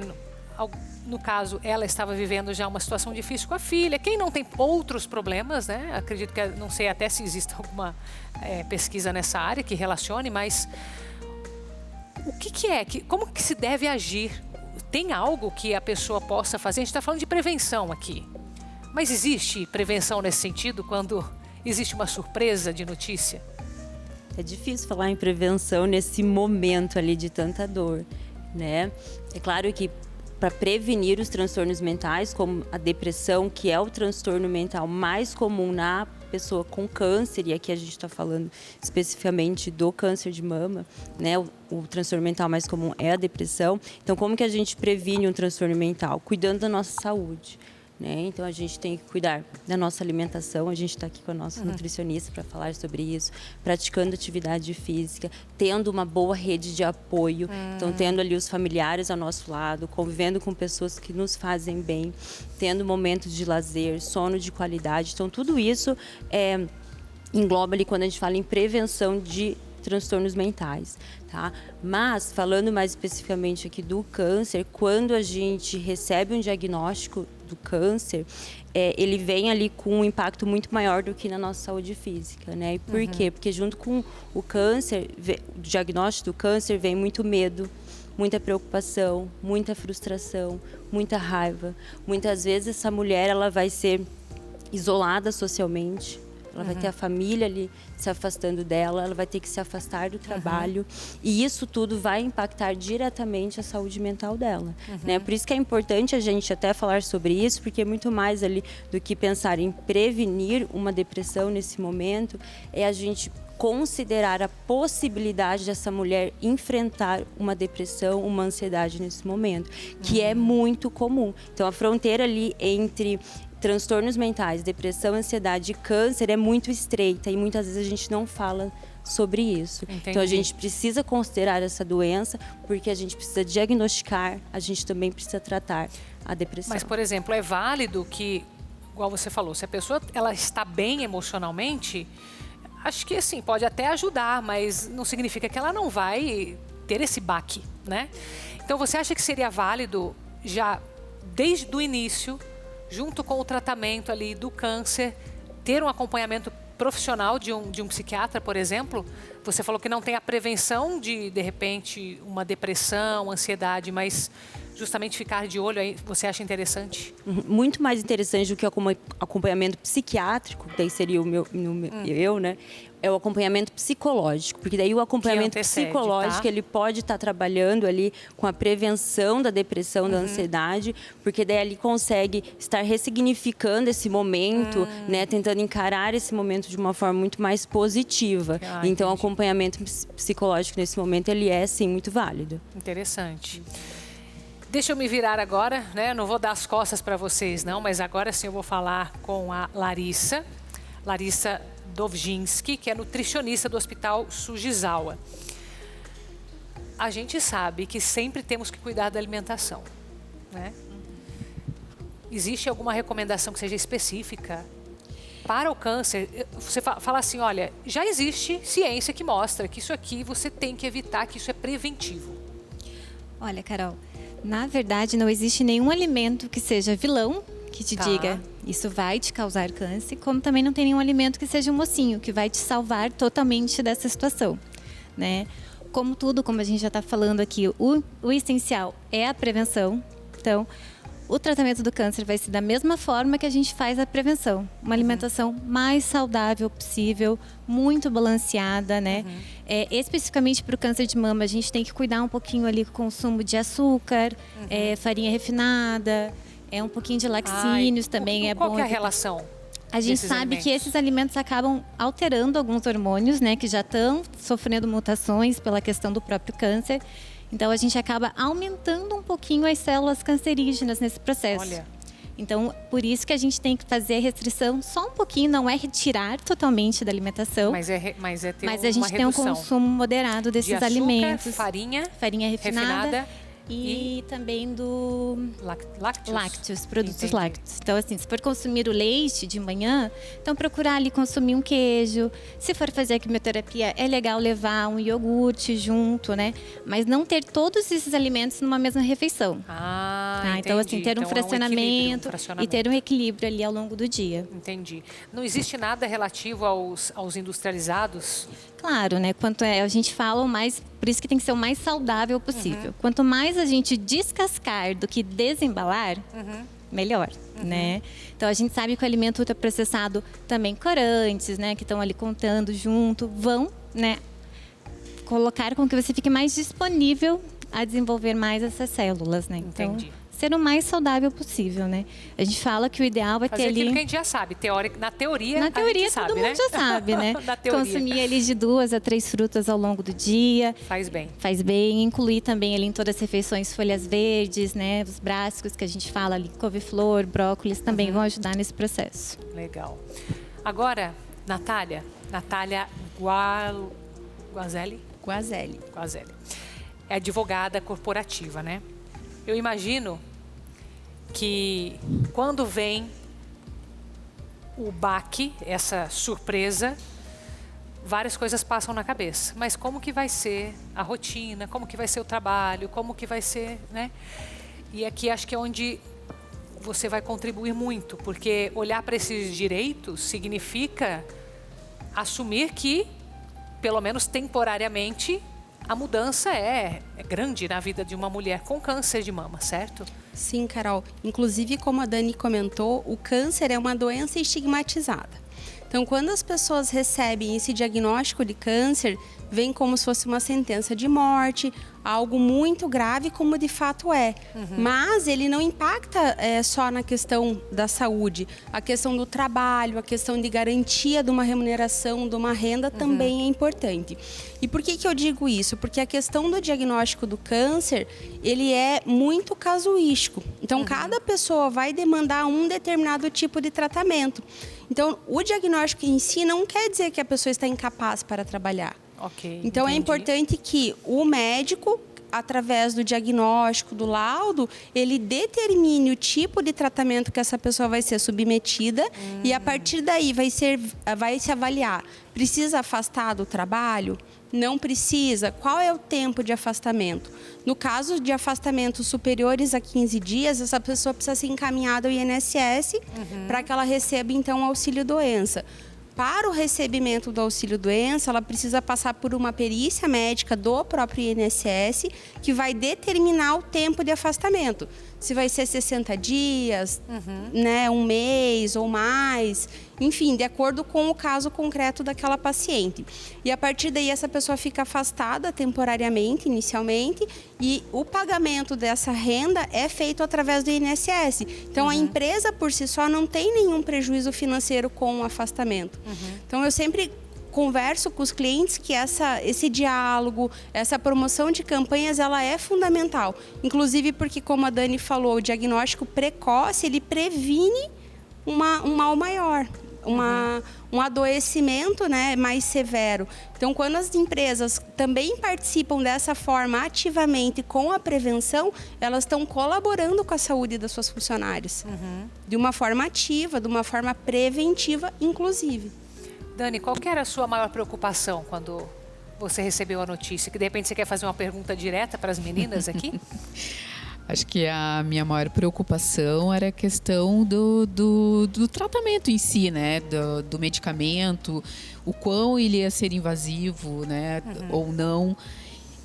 no caso ela estava vivendo já uma situação difícil com a filha. Quem não tem outros problemas, né? Acredito que, não sei até se existe alguma pesquisa nessa área que relacione, mas o como que se deve agir? Tem algo que a pessoa possa fazer? A gente está falando de prevenção aqui, mas existe prevenção nesse sentido quando existe uma surpresa de notícia? É difícil falar em prevenção nesse momento ali de tanta dor, né? É claro que para prevenir os transtornos mentais, como a depressão, que é o transtorno mental mais comum na pessoa com câncer, e aqui a gente está falando especificamente do câncer de mama, né? O transtorno mental mais comum é a depressão. Então, como que a gente previne um transtorno mental? Cuidando da nossa saúde, né? Então, a gente tem que cuidar da nossa alimentação. A gente está aqui com a nossa nutricionista para falar sobre isso. Praticando atividade física, tendo uma boa rede de apoio. Então, tendo ali os familiares ao nosso lado, convivendo com pessoas que nos fazem bem, tendo momentos de lazer, sono de qualidade. Então, tudo isso engloba ali quando a gente fala em prevenção de transtornos mentais, tá? Mas, falando mais especificamente aqui do câncer, quando a gente recebe um diagnóstico do câncer, ele vem ali com um impacto muito maior do que na nossa saúde física, né? E por quê? Porque junto com o câncer, o diagnóstico do câncer, vem muito medo, muita preocupação, muita frustração, muita raiva. Muitas vezes essa mulher ela vai ser isolada socialmente, ela vai ter a família ali se afastando dela, ela vai ter que se afastar do trabalho. E isso tudo vai impactar diretamente a saúde mental dela, né? Por isso que é importante a gente até falar sobre isso, porque muito mais ali do que pensar em prevenir uma depressão nesse momento, é a gente considerar a possibilidade dessa mulher enfrentar uma depressão, uma ansiedade nesse momento, que é muito comum. Então, a fronteira ali entre transtornos mentais, depressão, ansiedade e câncer é muito estreita e muitas vezes a gente não fala sobre isso. Entendi. Então a gente precisa considerar essa doença porque a gente precisa diagnosticar, a gente também precisa tratar a depressão. Mas, por exemplo, é válido que, igual você falou, se a pessoa ela está bem emocionalmente, acho que assim, pode até ajudar, mas não significa que ela não vai ter esse baque, né? Então você acha que seria válido já desde o início, junto com o tratamento ali do câncer, ter um acompanhamento profissional de um psiquiatra, por exemplo? Você falou que não tem a prevenção de repente, uma depressão, ansiedade, mas justamente ficar de olho aí, você acha interessante? Muito mais interessante do que o acompanhamento psiquiátrico, daí seria eu, né? É o acompanhamento psicológico, porque daí o acompanhamento psicológico, ele pode estar trabalhando ali com a prevenção da depressão, da ansiedade, porque daí ele consegue estar ressignificando esse momento, né, tentando encarar esse momento de uma forma muito mais positiva. Então, o acompanhamento psicológico nesse momento, ele é, sim, muito válido. Interessante. Deixa eu me virar agora, né? Não vou dar as costas para vocês, não, mas agora sim eu vou falar com a Larissa Dovginski, que é nutricionista do Hospital Sujizawa. A gente sabe que sempre temos que cuidar da alimentação, né? Existe alguma recomendação que seja específica para o câncer? Você fala assim, olha, já existe ciência que mostra que isso aqui você tem que evitar, que isso é preventivo. Olha, Carol, na verdade não existe nenhum alimento que seja vilão, que te diga, isso vai te causar câncer, como também não tem nenhum alimento que seja um mocinho, que vai te salvar totalmente dessa situação, né? Como tudo, como a gente já está falando aqui, o essencial é a prevenção. Então, o tratamento do câncer vai ser da mesma forma que a gente faz a prevenção. Uma alimentação mais saudável possível, muito balanceada, né? Especificamente para o câncer de mama, a gente tem que cuidar um pouquinho ali com o consumo de açúcar, farinha refinada, um pouquinho de laticínios também é bom. Qual que é a relação? A gente sabe que esses alimentos acabam alterando alguns hormônios, né? Que já estão sofrendo mutações pela questão do próprio câncer. Então, a gente acaba aumentando um pouquinho as células cancerígenas nesse processo. Olha. Então, por isso que a gente tem que fazer a restrição só um pouquinho, não é retirar totalmente da alimentação. Mas é ter mas a uma gente tem um redução consumo moderado desses de açúcar, alimentos. farinha refinada e também do lácteos, produtos lácteos. Então, assim, se for consumir o leite de manhã, então procurar ali consumir um queijo. Se for fazer a quimioterapia, é legal levar um iogurte junto, né? Mas não ter todos esses alimentos numa mesma refeição. Então, assim, ter um fracionamento e ter um equilíbrio ali ao longo do dia. Entendi. Não existe nada relativo aos industrializados? Claro, né? A gente fala mais, por isso que tem que ser o mais saudável possível. Quanto mais a gente descascar do que desembalar, melhor, né? Então a gente sabe que o alimento ultraprocessado também corantes, né, que estão ali contando junto, vão, né, colocar com que você fique mais disponível a desenvolver mais essas células, né? Então, ser o mais saudável possível, né? A gente fala que o ideal é ter ali... aquilo que a gente já sabe, na teoria todo mundo já sabe, né? Consumir ali de 2 a 3 frutas ao longo do dia. Faz bem. Faz bem. Incluir também ali em todas as refeições folhas verdes, né? Os brassicos que a gente fala ali, couve-flor, brócolis, também vão ajudar nesse processo. Legal. Agora, Natália Guazelli. É advogada corporativa, né? Eu imagino que quando vem o baque, essa surpresa, várias coisas passam na cabeça. Mas como que vai ser a rotina? Como que vai ser o trabalho? Como que vai ser, né? E aqui acho que é onde você vai contribuir muito, porque olhar para esses direitos significa assumir que, pelo menos temporariamente, a mudança é grande na vida de uma mulher com câncer de mama, certo? Sim, Carol. Inclusive, como a Dani comentou, o câncer é uma doença estigmatizada. Então, quando as pessoas recebem esse diagnóstico de câncer, vem como se fosse uma sentença de morte, algo muito grave, como de fato é. Mas ele não impacta só na questão da saúde. A questão do trabalho, a questão de garantia de uma remuneração, de uma renda também é importante. E por que eu digo isso? Porque a questão do diagnóstico do câncer, ele é muito casuístico. Então, cada pessoa vai demandar um determinado tipo de tratamento. Então, o diagnóstico em si não quer dizer que a pessoa está incapaz para trabalhar. Então, é importante que o médico, através do diagnóstico, do laudo, ele determine o tipo de tratamento que essa pessoa vai ser submetida e, a partir daí, vai se avaliar. Precisa afastar do trabalho? Não precisa? Qual é o tempo de afastamento? No caso de afastamentos superiores a 15 dias, essa pessoa precisa ser encaminhada ao INSS para que ela receba, então, o auxílio-doença. Para o recebimento do auxílio-doença, ela precisa passar por uma perícia médica do próprio INSS, que vai determinar o tempo de afastamento. Se vai ser 60 dias, né, um mês ou mais, enfim, de acordo com o caso concreto daquela paciente. E a partir daí essa pessoa fica afastada temporariamente, inicialmente, e o pagamento dessa renda é feito através do INSS. Então a empresa por si só não tem nenhum prejuízo financeiro com o afastamento. Então eu sempre converso com os clientes que esse diálogo, essa promoção de campanhas, ela é fundamental. Inclusive porque, como a Dani falou, o diagnóstico precoce, ele previne um mal maior, um adoecimento, né, mais severo. Então, quando as empresas também participam dessa forma ativamente com a prevenção, elas estão colaborando com a saúde das suas funcionárias. De uma forma ativa, de uma forma preventiva, inclusive. Dani, qual que era a sua maior preocupação quando você recebeu a notícia? Que de repente você quer fazer uma pergunta direta para as meninas aqui? Acho que a minha maior preocupação era a questão do tratamento em si, né? Do medicamento, o quão ele ia ser invasivo, né? Ou não.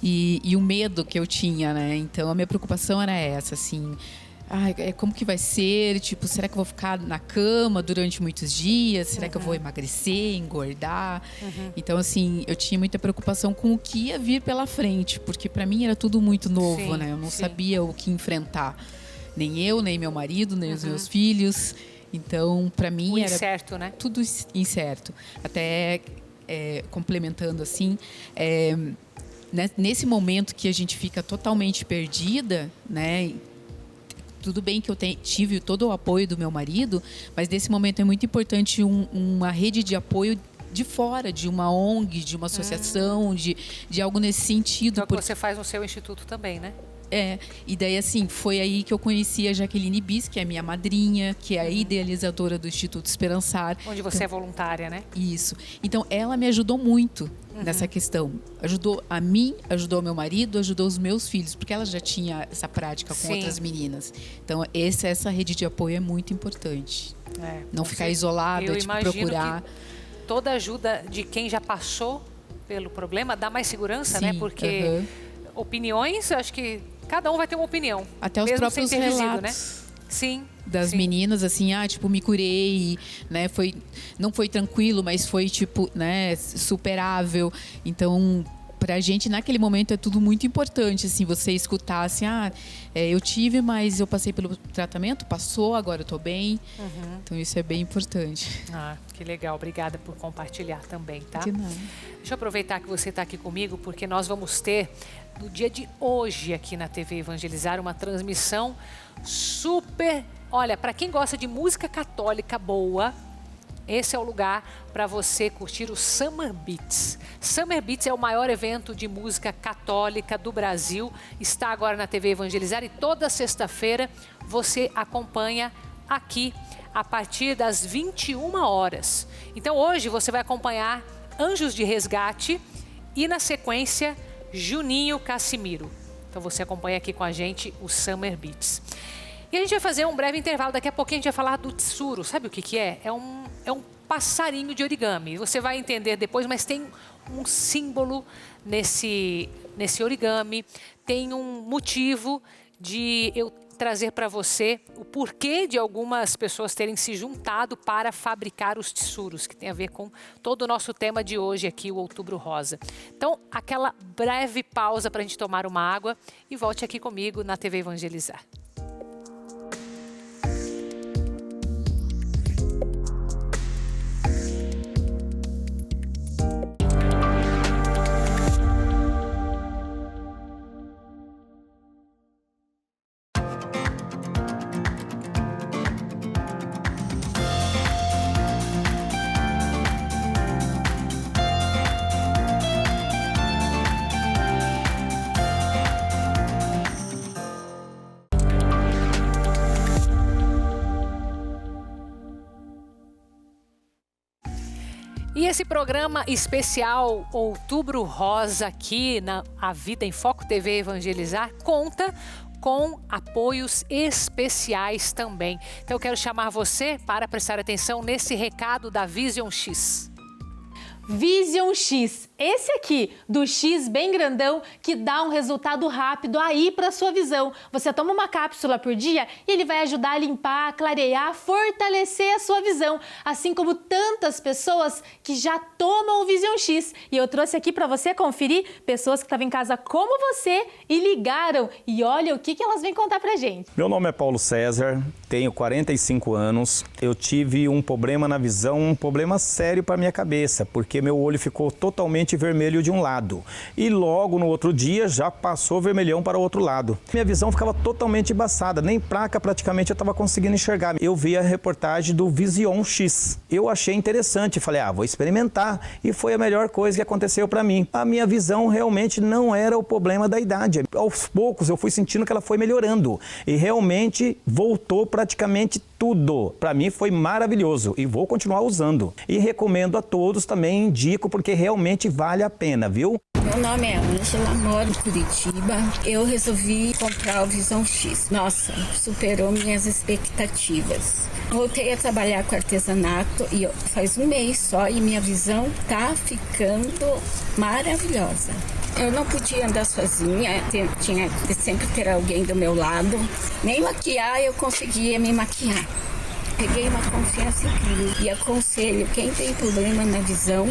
E o medo que eu tinha, né? Então, a minha preocupação era essa, assim... como que vai ser? Tipo, será que eu vou ficar na cama durante muitos dias? Será que eu vou emagrecer, engordar? Então, assim, eu tinha muita preocupação com o que ia vir pela frente, porque para mim era tudo muito novo, né? Eu não sabia o que enfrentar. Nem eu, nem meu marido, nem os meus filhos. Então, para mim era incerto, né? Tudo incerto. Até complementando assim, nesse momento que a gente fica totalmente perdida, né? tudo bem que eu tive todo o apoio do meu marido, mas nesse momento é muito importante uma rede de apoio de fora, de uma ONG, de uma associação, de algo nesse sentido. Então, você faz no seu instituto também, né? E daí assim, foi aí que eu conheci a Jaqueline Bis, que é minha madrinha, que é a idealizadora do Instituto Esperançar. Onde você é voluntária, né? Isso. Então, ela me ajudou muito nessa questão. Ajudou a mim, ajudou meu marido, ajudou os meus filhos, porque ela já tinha essa prática com outras meninas. Então, essa rede de apoio é muito importante. Não ficar isolada, procurar. Que toda ajuda de quem já passou pelo problema dá mais segurança, né? Porque opiniões, eu acho que cada um vai ter uma opinião. Até os próprios relatos, né? Sim. Das meninas, assim, me curei, né? Não foi tranquilo, mas foi, né, superável. Então, pra gente, naquele momento, é tudo muito importante, assim, você escutar, assim, eu tive, mas eu passei pelo tratamento, passou, agora eu tô bem. Então, isso é bem importante. Que legal. Obrigada por compartilhar também, tá? De nada. Deixa eu aproveitar que você está aqui comigo, porque nós vamos ter, no dia de hoje, aqui na TV Evangelizar, uma transmissão super... Olha, para quem gosta de música católica boa, esse é o lugar para você curtir o Summer Beats. Summer Beats é o maior evento de música católica do Brasil. Está agora na TV Evangelizar e toda sexta-feira você acompanha aqui a partir das 21 horas. Então hoje você vai acompanhar Anjos de Resgate e na sequência Juninho Cassimiro. Então você acompanha aqui com a gente o Summer Beats. E a gente vai fazer um breve intervalo, daqui a pouquinho a gente vai falar do tsuru. Sabe o que é? É um passarinho de origami. Você vai entender depois, mas tem um símbolo nesse origami. Tem um motivo de eu trazer para você o porquê de algumas pessoas terem se juntado para fabricar os tsurus, que tem a ver com todo o nosso tema de hoje aqui, o Outubro Rosa. Então, aquela breve pausa para a gente tomar uma água e volte aqui comigo na TV Evangelizar. E esse programa especial Outubro Rosa aqui na A Vida em Foco TV Evangelizar conta com apoios especiais também. Então eu quero chamar você para prestar atenção nesse recado da Vision X. Vision X, esse aqui, do X bem grandão, que dá um resultado rápido aí para sua visão. Você toma uma cápsula por dia e ele vai ajudar a limpar, clarear, fortalecer a sua visão, assim como tantas pessoas que já tomam o Vision X. E eu trouxe aqui para você conferir pessoas que estavam em casa como você e ligaram. E olha o que elas vêm contar pra gente. Meu nome é Paulo César, tenho 45 anos. Eu tive um problema na visão, um problema sério para minha cabeça, porque meu olho ficou totalmente vermelho de um lado. E logo no outro dia já passou vermelhão para o outro lado. Minha visão ficava totalmente embaçada, nem placa praticamente eu estava conseguindo enxergar. Eu vi a reportagem do Vision X. Eu achei interessante, falei, vou experimentar. E foi a melhor coisa que aconteceu para mim. A minha visão realmente não era o problema da idade. Aos poucos eu fui sentindo que ela foi melhorando. E realmente voltou praticamente tudo. Para mim foi maravilhoso e vou continuar usando. E recomendo a todos também, indico, porque realmente vale a pena, viu? Meu nome é Ângela, moro em Curitiba. Eu resolvi comprar o Vision X. Nossa, superou minhas expectativas. Voltei a trabalhar com artesanato e faz um mês só e minha visão tá ficando maravilhosa. Eu não podia andar sozinha, tinha que sempre ter alguém do meu lado. Nem maquiar eu conseguia me maquiar. Peguei uma confiança incrível e aconselho quem tem problema na visão,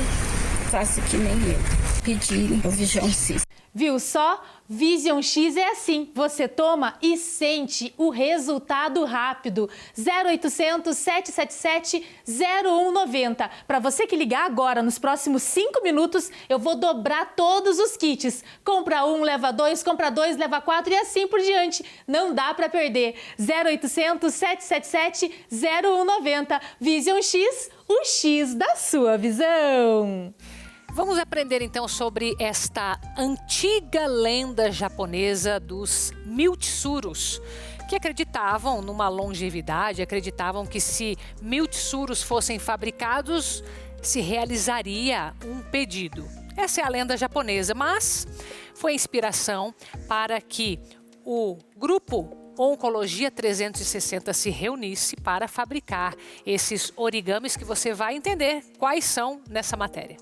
faça que nem eu. Pedir o Vision X. Viu só? Vision X é assim, você toma e sente o resultado rápido. 0800 777 0190. Para você que ligar agora, nos próximos 5 minutos, eu vou dobrar todos os kits. Compra 1, leva 2, compra 2, leva 4 e assim por diante. Não dá para perder. 0800 777 0190. Vision X, o X da sua visão. Vamos aprender então sobre esta antiga lenda japonesa dos 1000 tsuros, que acreditavam numa longevidade, acreditavam que se 1000 tsuros fossem fabricados, se realizaria um pedido. Essa é a lenda japonesa, mas foi inspiração para que o grupo Oncologia 360 se reunisse para fabricar esses origamis que você vai entender quais são nessa matéria.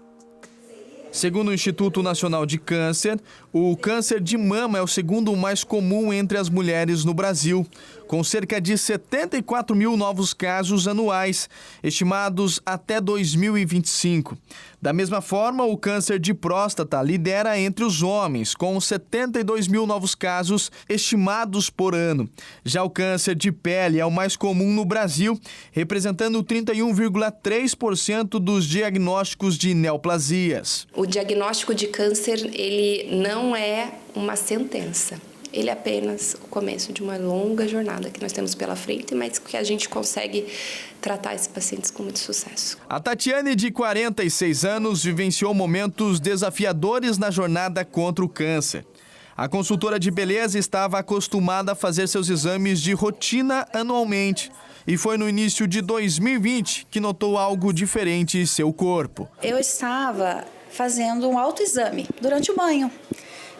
Segundo o Instituto Nacional de Câncer, o câncer de mama é o segundo mais comum entre as mulheres no Brasil, com cerca de 74 mil novos casos anuais, estimados até 2025. Da mesma forma, o câncer de próstata lidera entre os homens, com 72 mil novos casos estimados por ano. Já o câncer de pele é o mais comum no Brasil, representando 31,3% dos diagnósticos de neoplasias. O diagnóstico de câncer, ele não é uma sentença. Ele é apenas o começo de uma longa jornada que nós temos pela frente, mas que a gente consegue tratar esses pacientes com muito sucesso. A Tatiane, de 46 anos, vivenciou momentos desafiadores na jornada contra o câncer. A consultora de beleza estava acostumada a fazer seus exames de rotina anualmente. E foi no início de 2020 que notou algo diferente em seu corpo. Eu estava fazendo um autoexame durante o banho,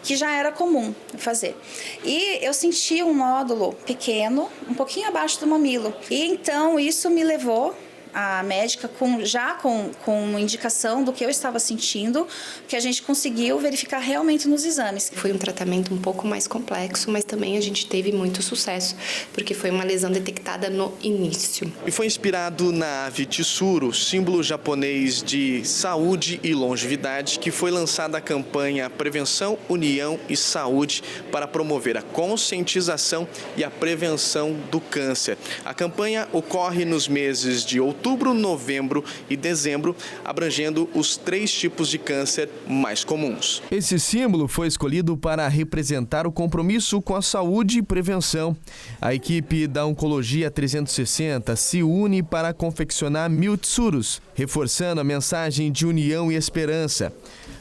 que já era comum fazer. E eu senti um nódulo pequeno, um pouquinho abaixo do mamilo. E então isso me levou a médica com indicação do que eu estava sentindo, que a gente conseguiu verificar realmente nos exames. Foi um tratamento um pouco mais complexo, mas também a gente teve muito sucesso, porque foi uma lesão detectada no início. E foi inspirado na ave Tsuru, símbolo japonês de saúde e longevidade, que foi lançada a campanha Prevenção, União e Saúde para promover a conscientização e a prevenção do câncer. A campanha ocorre nos meses de outubro, novembro e dezembro, abrangendo os 3 tipos de câncer mais comuns. Esse símbolo foi escolhido para representar o compromisso com a saúde e prevenção. A equipe da Oncologia 360 se une para confeccionar 1000 tsuros, reforçando a mensagem de união e esperança.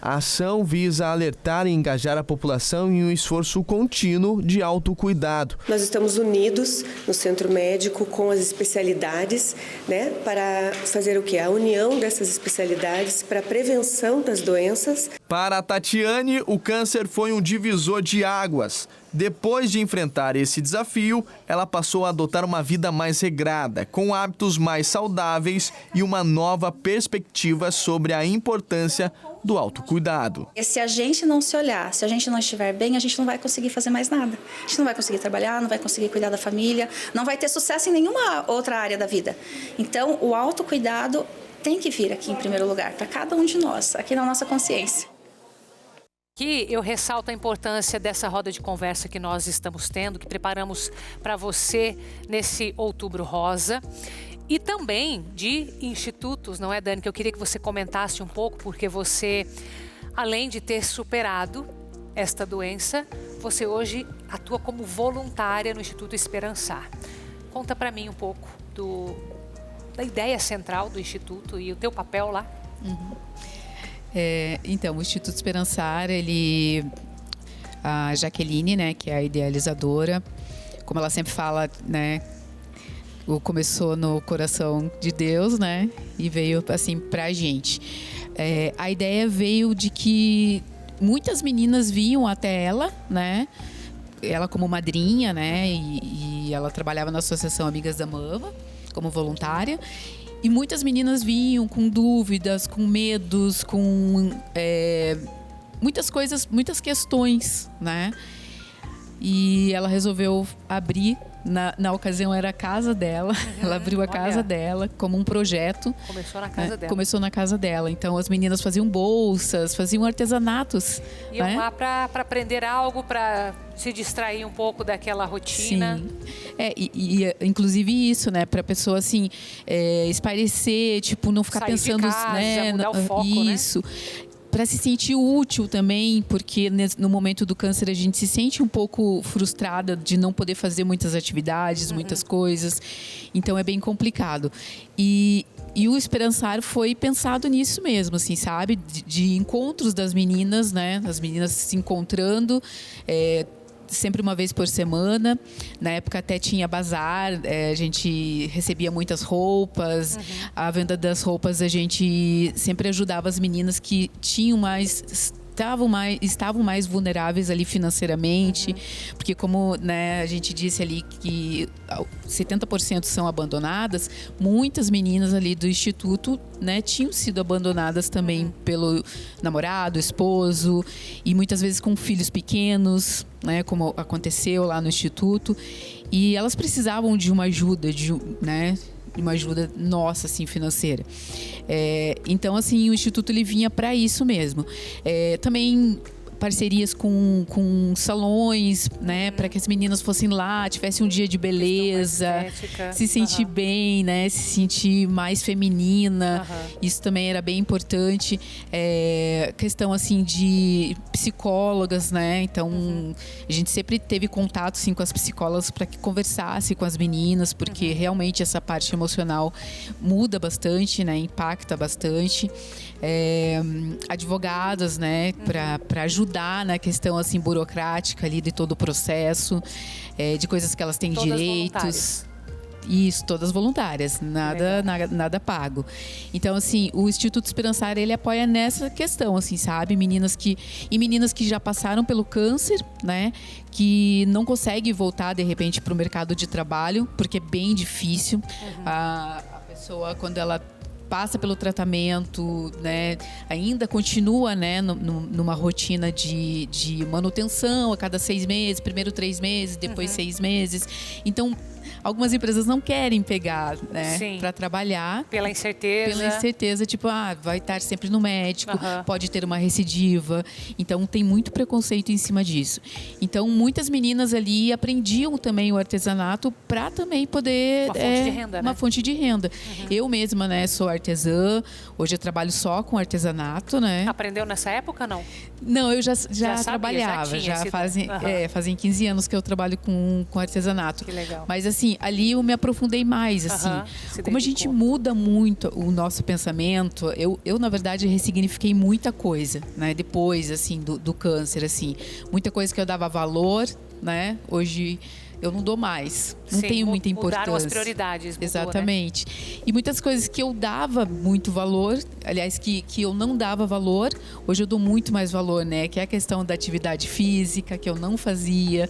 A ação visa alertar e engajar a população em um esforço contínuo de autocuidado. Nós estamos unidos no centro médico com as especialidades, para fazer o quê? A união dessas especialidades para a prevenção das doenças. Para a Tatiane, o câncer foi um divisor de águas. Depois de enfrentar esse desafio, ela passou a adotar uma vida mais regrada, com hábitos mais saudáveis e uma nova perspectiva sobre a importância do autocuidado. E se a gente não se olhar, se a gente não estiver bem, a gente não vai conseguir fazer mais nada. A gente não vai conseguir trabalhar, não vai conseguir cuidar da família, não vai ter sucesso em nenhuma outra área da vida. Então, o autocuidado tem que vir aqui em primeiro lugar, para cada um de nós, aqui na nossa consciência. Aqui eu ressalto a importância dessa roda de conversa que nós estamos tendo, que preparamos para você nesse Outubro Rosa. E também de institutos, não é, Dani? Que eu queria que você comentasse um pouco, porque você, além de ter superado esta doença, você hoje atua como voluntária no Instituto Esperançar. Conta para mim um pouco da ideia central do Instituto e o teu papel lá. Então, o Instituto Esperançar, a Jaqueline, que é a idealizadora, como ela sempre fala, começou no coração de Deus, e veio assim pra gente. A ideia veio de que muitas meninas vinham até ela, ela como madrinha, e ela trabalhava na Associação Amigas da Mama, como voluntária. E muitas meninas vinham com dúvidas, com medos, com muitas coisas, muitas questões, E ela resolveu abrir Na ocasião era a casa dela, ela abriu a casa dela como um projeto. Começou na casa dela. Começou na casa dela. Então as meninas faziam bolsas, faziam artesanatos. Iam lá para aprender algo, para se distrair um pouco daquela rotina. Sim. Inclusive isso, né? Para a pessoa assim, espairecer, tipo, não ficar sair pensando, de casa, né? Mudar o foco, isso. Para se sentir útil também, porque no momento do câncer a gente se sente um pouco frustrada de não poder fazer muitas atividades, muitas coisas. Então é bem complicado. E o Esperançar foi pensado nisso mesmo, assim, sabe? De encontros das meninas, né? As meninas se encontrando, sempre uma vez por semana. Na época até tinha bazar, a gente recebia muitas roupas. A venda das roupas a gente sempre ajudava as meninas que tinham estavam mais vulneráveis ali financeiramente, porque como, né, a gente disse ali que 70% são abandonadas, muitas meninas ali do instituto, né, tinham sido abandonadas também pelo namorado, esposo, e muitas vezes com filhos pequenos, né, como aconteceu lá no instituto, e elas precisavam de uma ajuda, né, uma ajuda nossa, assim, financeira. Então, assim, o Instituto ele vinha para isso mesmo. Também parcerias com salões, né, para que as meninas fossem lá, tivessem um dia de beleza, se sentir bem, né, se sentir mais feminina. Isso também era bem importante. Questão assim de psicólogas, né? Então a gente sempre teve contato assim com as psicólogas para que conversasse com as meninas, porque realmente essa parte emocional muda bastante, né? Impacta bastante. Advogadas, né, para ajudar na questão assim burocrática ali de todo o processo, de coisas que elas têm todas direitos. Voluntárias. Isso, todas voluntárias, nada pago. Então, assim, o Instituto Esperançar, ele apoia nessa questão, assim, sabe? Meninas que já passaram pelo câncer, né? Que não conseguem voltar, de repente, para o mercado de trabalho, porque é bem difícil. A pessoa, quando ela passa pelo tratamento, né, ainda continua, né, numa rotina de manutenção a cada 6 meses, primeiro 3 meses, depois 6 meses. Então, algumas empresas não querem pegar, né, para trabalhar. Pela incerteza. Tipo, vai estar sempre no médico, pode ter uma recidiva. Então, tem muito preconceito em cima disso. Então, muitas meninas ali aprendiam também o artesanato para também poder... Uma fonte de renda, uma fonte de renda. Eu mesma, né, sou artesã. Hoje eu trabalho só com artesanato, né? Aprendeu nessa época, não? Não, eu já trabalhava. Fazem 15 anos que eu trabalho com artesanato. Que legal. Mas, assim, ali eu me aprofundei mais, assim. Como a gente muda muito o nosso pensamento, eu na verdade, ressignifiquei muita coisa, né? Depois, assim, do câncer, assim. Muita coisa que eu dava valor, né? Hoje eu não dou mais. Não tenho muita importância. Mudaram as prioridades. Mudou, exatamente. Né? E muitas coisas que eu dava muito valor, aliás, que eu não dava valor, hoje eu dou muito mais valor, né? Que é a questão da atividade física, que eu não fazia.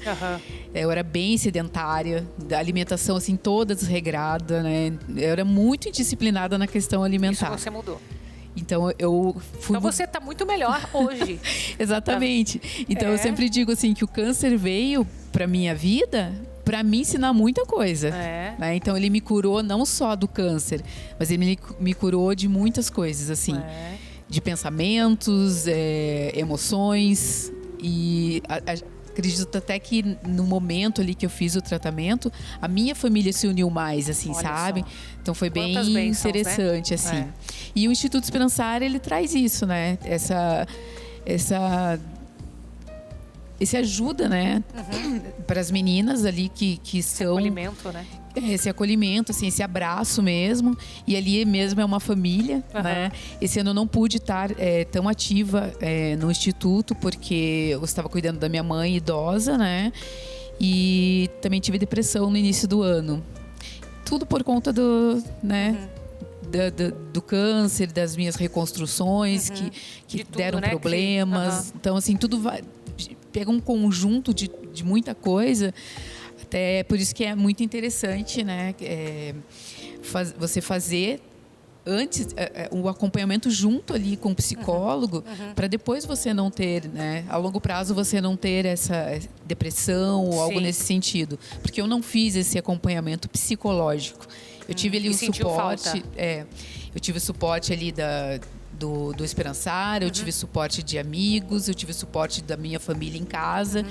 Eu era bem sedentária, da alimentação, assim, toda desregrada, né? Eu era muito indisciplinada na questão alimentar. Isso você mudou. Então eu fui. Então você está muito melhor hoje. Exatamente. Então eu sempre digo assim que o câncer veio para minha vida para me ensinar muita coisa. Né? Então ele me curou não só do câncer, mas ele me curou de muitas coisas, assim, de pensamentos, emoções e acredito até que no momento ali que eu fiz o tratamento, a minha família se uniu mais, assim, sabe? Então foi bem interessante, assim. E o Instituto Esperançar, ele traz isso, né? Esse ajuda, né? Para as meninas ali que são... Esse acolhimento, né? Esse acolhimento, assim, esse abraço mesmo. E ali mesmo é uma família, né? Esse ano eu não pude estar tão ativa no Instituto, porque eu estava cuidando da minha mãe idosa, né? E também tive depressão no início do ano. Tudo por conta do, né? Do câncer, das minhas reconstruções que tudo, deram problemas. Então, assim, tudo vai... Pega um conjunto de muita coisa. Até por isso que é muito interessante, né? Você fazer antes o acompanhamento junto ali com o psicólogo, para depois você não ter, né, a longo prazo você não ter essa depressão ou algo nesse sentido, porque eu não fiz esse acompanhamento psicológico. Eu tive ali o suporte, eu tive o suporte ali do Esperançar, eu tive suporte de amigos, eu tive suporte da minha família em casa,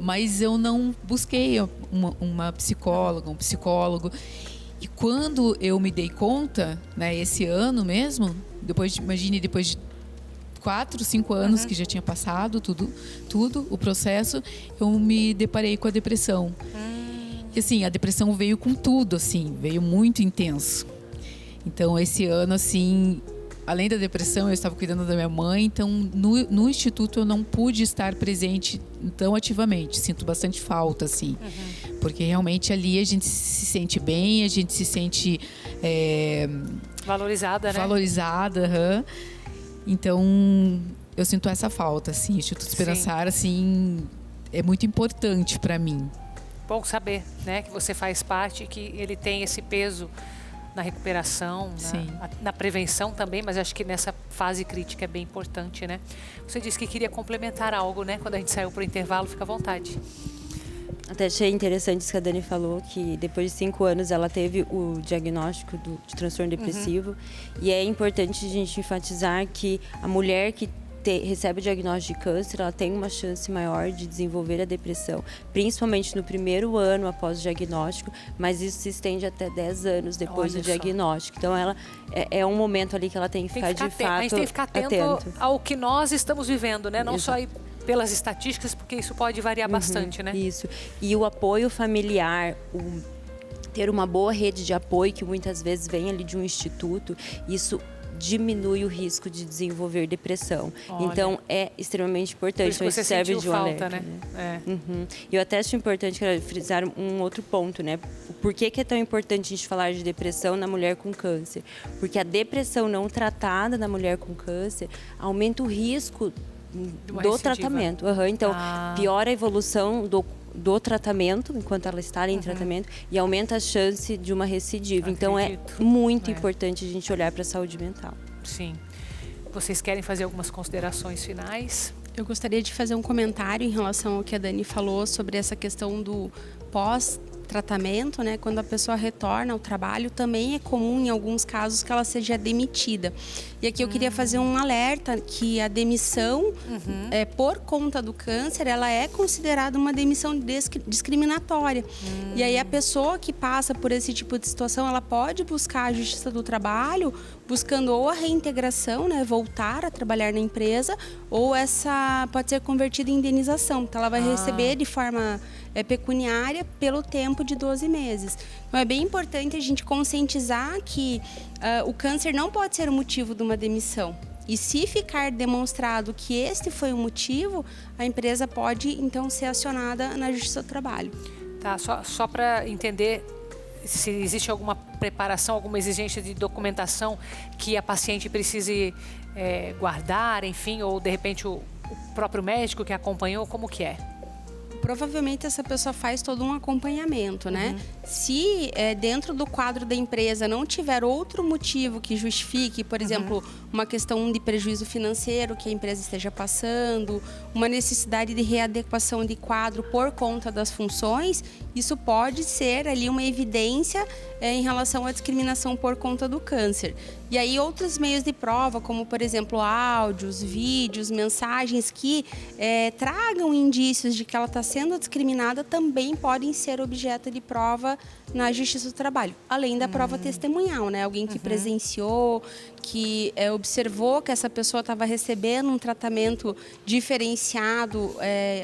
mas eu não busquei uma psicóloga, um psicólogo. E quando eu me dei conta, né, esse ano mesmo, depois de 4, 5 anos que já tinha passado tudo o processo, eu me deparei com a depressão. E assim, a depressão veio com tudo, assim, veio muito intenso. Então, esse ano, assim, além da depressão, eu estava cuidando da minha mãe, então no instituto eu não pude estar presente tão ativamente. Sinto bastante falta, assim, porque realmente ali a gente se sente bem, a gente se sente valorizada, né? Valorizada, Então, eu sinto essa falta, assim. O Instituto Esperançar, assim, é muito importante para mim. Bom saber, né, que você faz parte, que ele tem esse peso na recuperação, na prevenção também, mas acho que nessa fase crítica é bem importante, né? Você disse que queria complementar algo, né? Quando a gente saiu para o intervalo, fica à vontade. Até achei interessante isso que a Dani falou, que depois de 5 anos ela teve o diagnóstico de transtorno depressivo. E é importante a gente enfatizar que a mulher que recebe o diagnóstico de câncer, ela tem uma chance maior de desenvolver a depressão, principalmente no primeiro ano após o diagnóstico, mas isso se estende até 10 anos depois do diagnóstico. Então, ela é um momento ali que ela tem que ficar de fato a gente tem que ficar atento ao que nós estamos vivendo, né? Não só pelas estatísticas, porque isso pode variar bastante, né? Isso. E o apoio familiar, ter uma boa rede de apoio, que muitas vezes vem ali de um instituto, isso diminui o risco de desenvolver depressão. Olha. Então, é extremamente importante. Por isso que você serve de falta, alerta, né? E eu até acho importante frisar um outro ponto, né? Por que é tão importante a gente falar de depressão na mulher com câncer? Porque a depressão não tratada na mulher com câncer aumenta o risco do tratamento. Então, piora a evolução do tratamento, enquanto ela está em tratamento, e aumenta a chance de uma recidiva. Então, é muito importante a gente olhar para a saúde mental. Sim. Vocês querem fazer algumas considerações finais? Eu gostaria de fazer um comentário em relação ao que a Dani falou sobre essa questão do pós-tratamento, né? Quando a pessoa retorna ao trabalho, também é comum em alguns casos que ela seja demitida. E aqui eu queria fazer um alerta que a demissão por conta do câncer, ela é considerada uma demissão discriminatória. E aí a pessoa que passa por esse tipo de situação, ela pode buscar a Justiça do Trabalho, buscando ou a reintegração, né, voltar a trabalhar na empresa, ou essa pode ser convertida em indenização. Então ela vai receber de forma pecuniária pelo tempo de 12 meses. Então é bem importante a gente conscientizar que o câncer não pode ser o motivo de uma demissão. E se ficar demonstrado que este foi o motivo, a empresa pode então ser acionada na Justiça do Trabalho. Tá, só para entender se existe alguma preparação, alguma exigência de documentação que a paciente precise guardar, enfim, ou de repente o próprio médico que acompanhou, como que é? Provavelmente essa pessoa faz todo um acompanhamento, né? Se dentro do quadro da empresa não tiver outro motivo que justifique, por exemplo, uma questão de prejuízo financeiro que a empresa esteja passando, uma necessidade de readequação de quadro por conta das funções, isso pode ser ali uma evidência em relação à discriminação por conta do câncer. E aí outros meios de prova, como por exemplo áudios, vídeos, mensagens que tragam indícios de que ela está sendo discriminada, também podem ser objeto de prova na Justiça do Trabalho, além da prova testemunhal, né? Alguém que presenciou, que observou que essa pessoa estava recebendo um tratamento diferenciado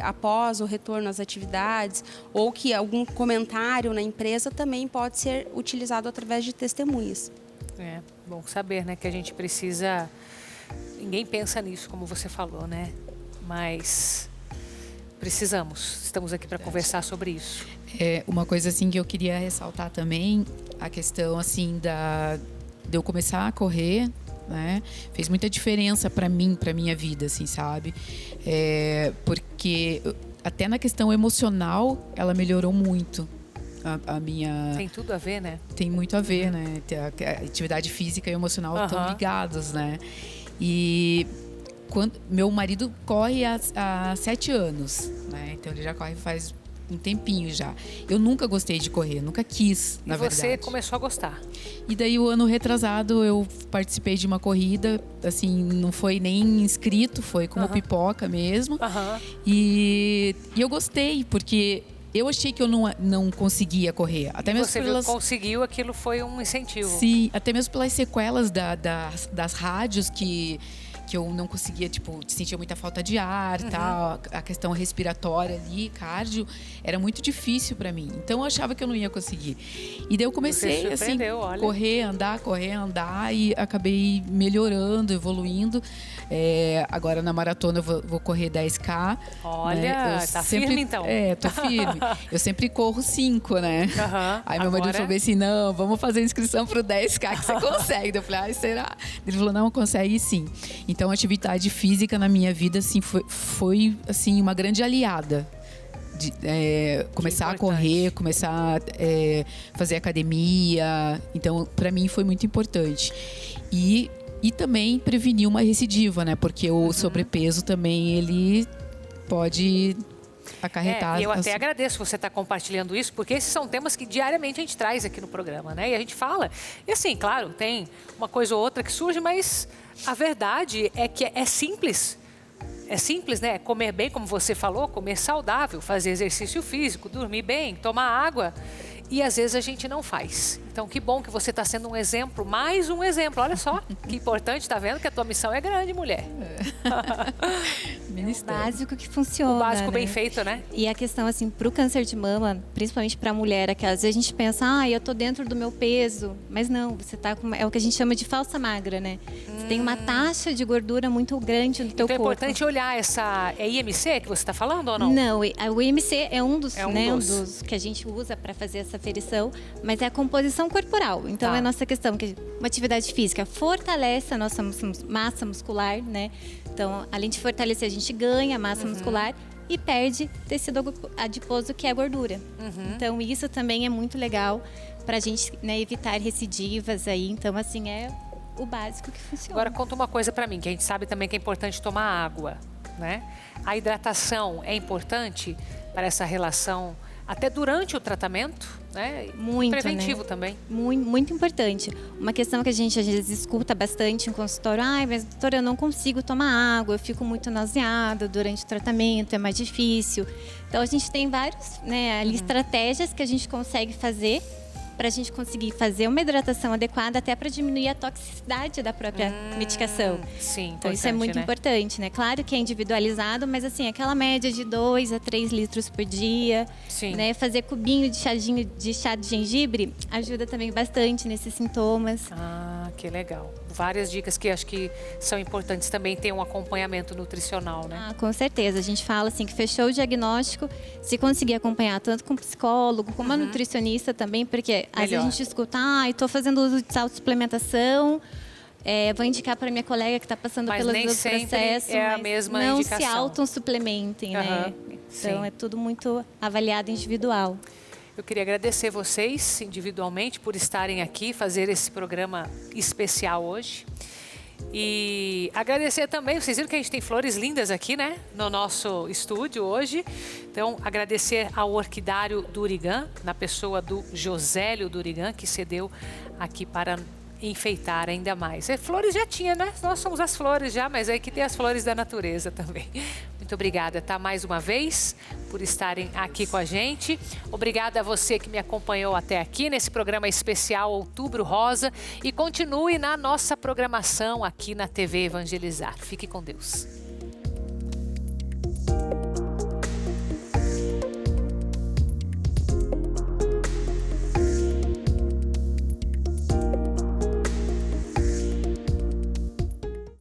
após o retorno às atividades, ou que algum comentário na empresa também pode ser utilizado através de testemunhas. É bom saber, né, que a gente precisa. Ninguém pensa nisso, como você falou, né? Mas estamos aqui para conversar sobre isso. Uma coisa assim que eu queria ressaltar também, a questão assim de eu começar a correr, né? Fez muita diferença para mim, para minha vida, assim, sabe? Porque até na questão emocional ela melhorou muito. a minha... Tem tudo a ver, né? Tem muito a ver, né? A atividade física e emocional estão ligados, né? E meu marido corre há 7 anos, né? Então ele já corre faz um tempinho já. Eu nunca gostei de correr, nunca quis, na verdade. E você começou a gostar? E daí, o ano retrasado, eu participei de uma corrida, assim, não foi nem inscrito, foi como pipoca mesmo. E eu gostei, porque eu achei que eu não conseguia correr. Até mesmo você viu, conseguiu, aquilo foi um incentivo. Sim, até mesmo pelas sequelas das rádios que eu não conseguia, tipo, sentia muita falta de ar, tal, a questão respiratória ali, cardio, era muito difícil para mim. Então eu achava que eu não ia conseguir. E daí eu comecei assim, correr, andar e acabei melhorando, evoluindo. Agora na maratona eu vou correr 10K. Olha, tá firme então. Tô firme. Eu sempre corro 5, né? Aí meu marido falou assim, não, vamos fazer inscrição pro 10K que você consegue. Eu falei, será? Ele falou, não, consegue sim. Então, a atividade física na minha vida assim, foi assim, uma grande aliada. Começar a correr, começar a fazer academia. Então, para mim, foi muito importante. E também prevenir uma recidiva, né? Porque o sobrepeso também, ele pode acarretar... eu até agradeço você estar compartilhando isso, porque esses são temas que diariamente a gente traz aqui no programa, né? E a gente fala. E assim, claro, tem uma coisa ou outra que surge, mas a verdade é que é simples. É simples, né? Comer bem, como você falou, comer saudável, fazer exercício físico, dormir bem, tomar água. E às vezes a gente não faz. Então, que bom que você está sendo um exemplo, mais um exemplo. Olha só, que importante, tá vendo que a tua missão é grande, mulher. É o básico que funciona. O básico, né? Bem feito, né? E a questão, assim, pro câncer de mama, principalmente pra mulher, é que às vezes a gente pensa, eu tô dentro do meu peso. Mas não, você tá com... É o que a gente chama de falsa magra, né? Você tem uma taxa de gordura muito grande no teu corpo. Então é importante olhar essa... É IMC que você está falando ou não? Não, o IMC é um dos que a gente usa para fazer essa aferição, mas é a composição corporal. Então é a nossa questão, que uma atividade física fortalece a nossa massa muscular, né? Então, além de fortalecer, a gente ganha massa muscular e perde tecido adiposo, que é a gordura. Então, isso também é muito legal para a gente, né, evitar recidivas aí. Então, assim, é o básico que funciona. Agora, conta uma coisa para mim, que a gente sabe também que é importante tomar água, né? A hidratação é importante para essa relação até durante o tratamento, né? Muito, preventivo, né? Também. Muito importante. Uma questão que a gente às vezes escuta bastante em consultório, mas doutora, eu não consigo tomar água, eu fico muito nauseada durante o tratamento, é mais difícil. Então a gente tem várias, né, ali estratégias que a gente consegue fazer para a gente conseguir fazer uma hidratação adequada, até para diminuir a toxicidade da própria medicação. Sim, então isso é muito importante, né? Claro que é individualizado, mas assim, aquela média de 2 a 3 litros por dia, né? Fazer cubinho de chá de gengibre ajuda também bastante nesses sintomas. Ah, que legal. Várias dicas que acho que são importantes também, ter um acompanhamento nutricional, né? Com certeza. A gente fala assim que fechou o diagnóstico, se conseguir acompanhar tanto com o psicólogo, como a nutricionista também, porque às vezes a gente escuta, estou fazendo uso de suplementação, vou indicar para minha colega que está passando pelos outros processos, é a mesma não indicação. se auto-suplementem, né? Então é tudo muito avaliado individual. Eu queria agradecer vocês individualmente por estarem aqui, fazer esse programa especial hoje. E agradecer também, vocês viram que a gente tem flores lindas aqui, né? No nosso estúdio hoje. Então, agradecer ao Orquidário Durigan, na pessoa do Josélio Durigan, que cedeu aqui para enfeitar ainda mais. Flores já tinha, né? Nós somos as flores já, mas aí que tem as flores da natureza também. Muito obrigada, tá? Mais uma vez, por estarem aqui com a gente. Obrigada a você que me acompanhou até aqui nesse programa especial Outubro Rosa. E continue na nossa programação aqui na TV Evangelizar. Fique com Deus.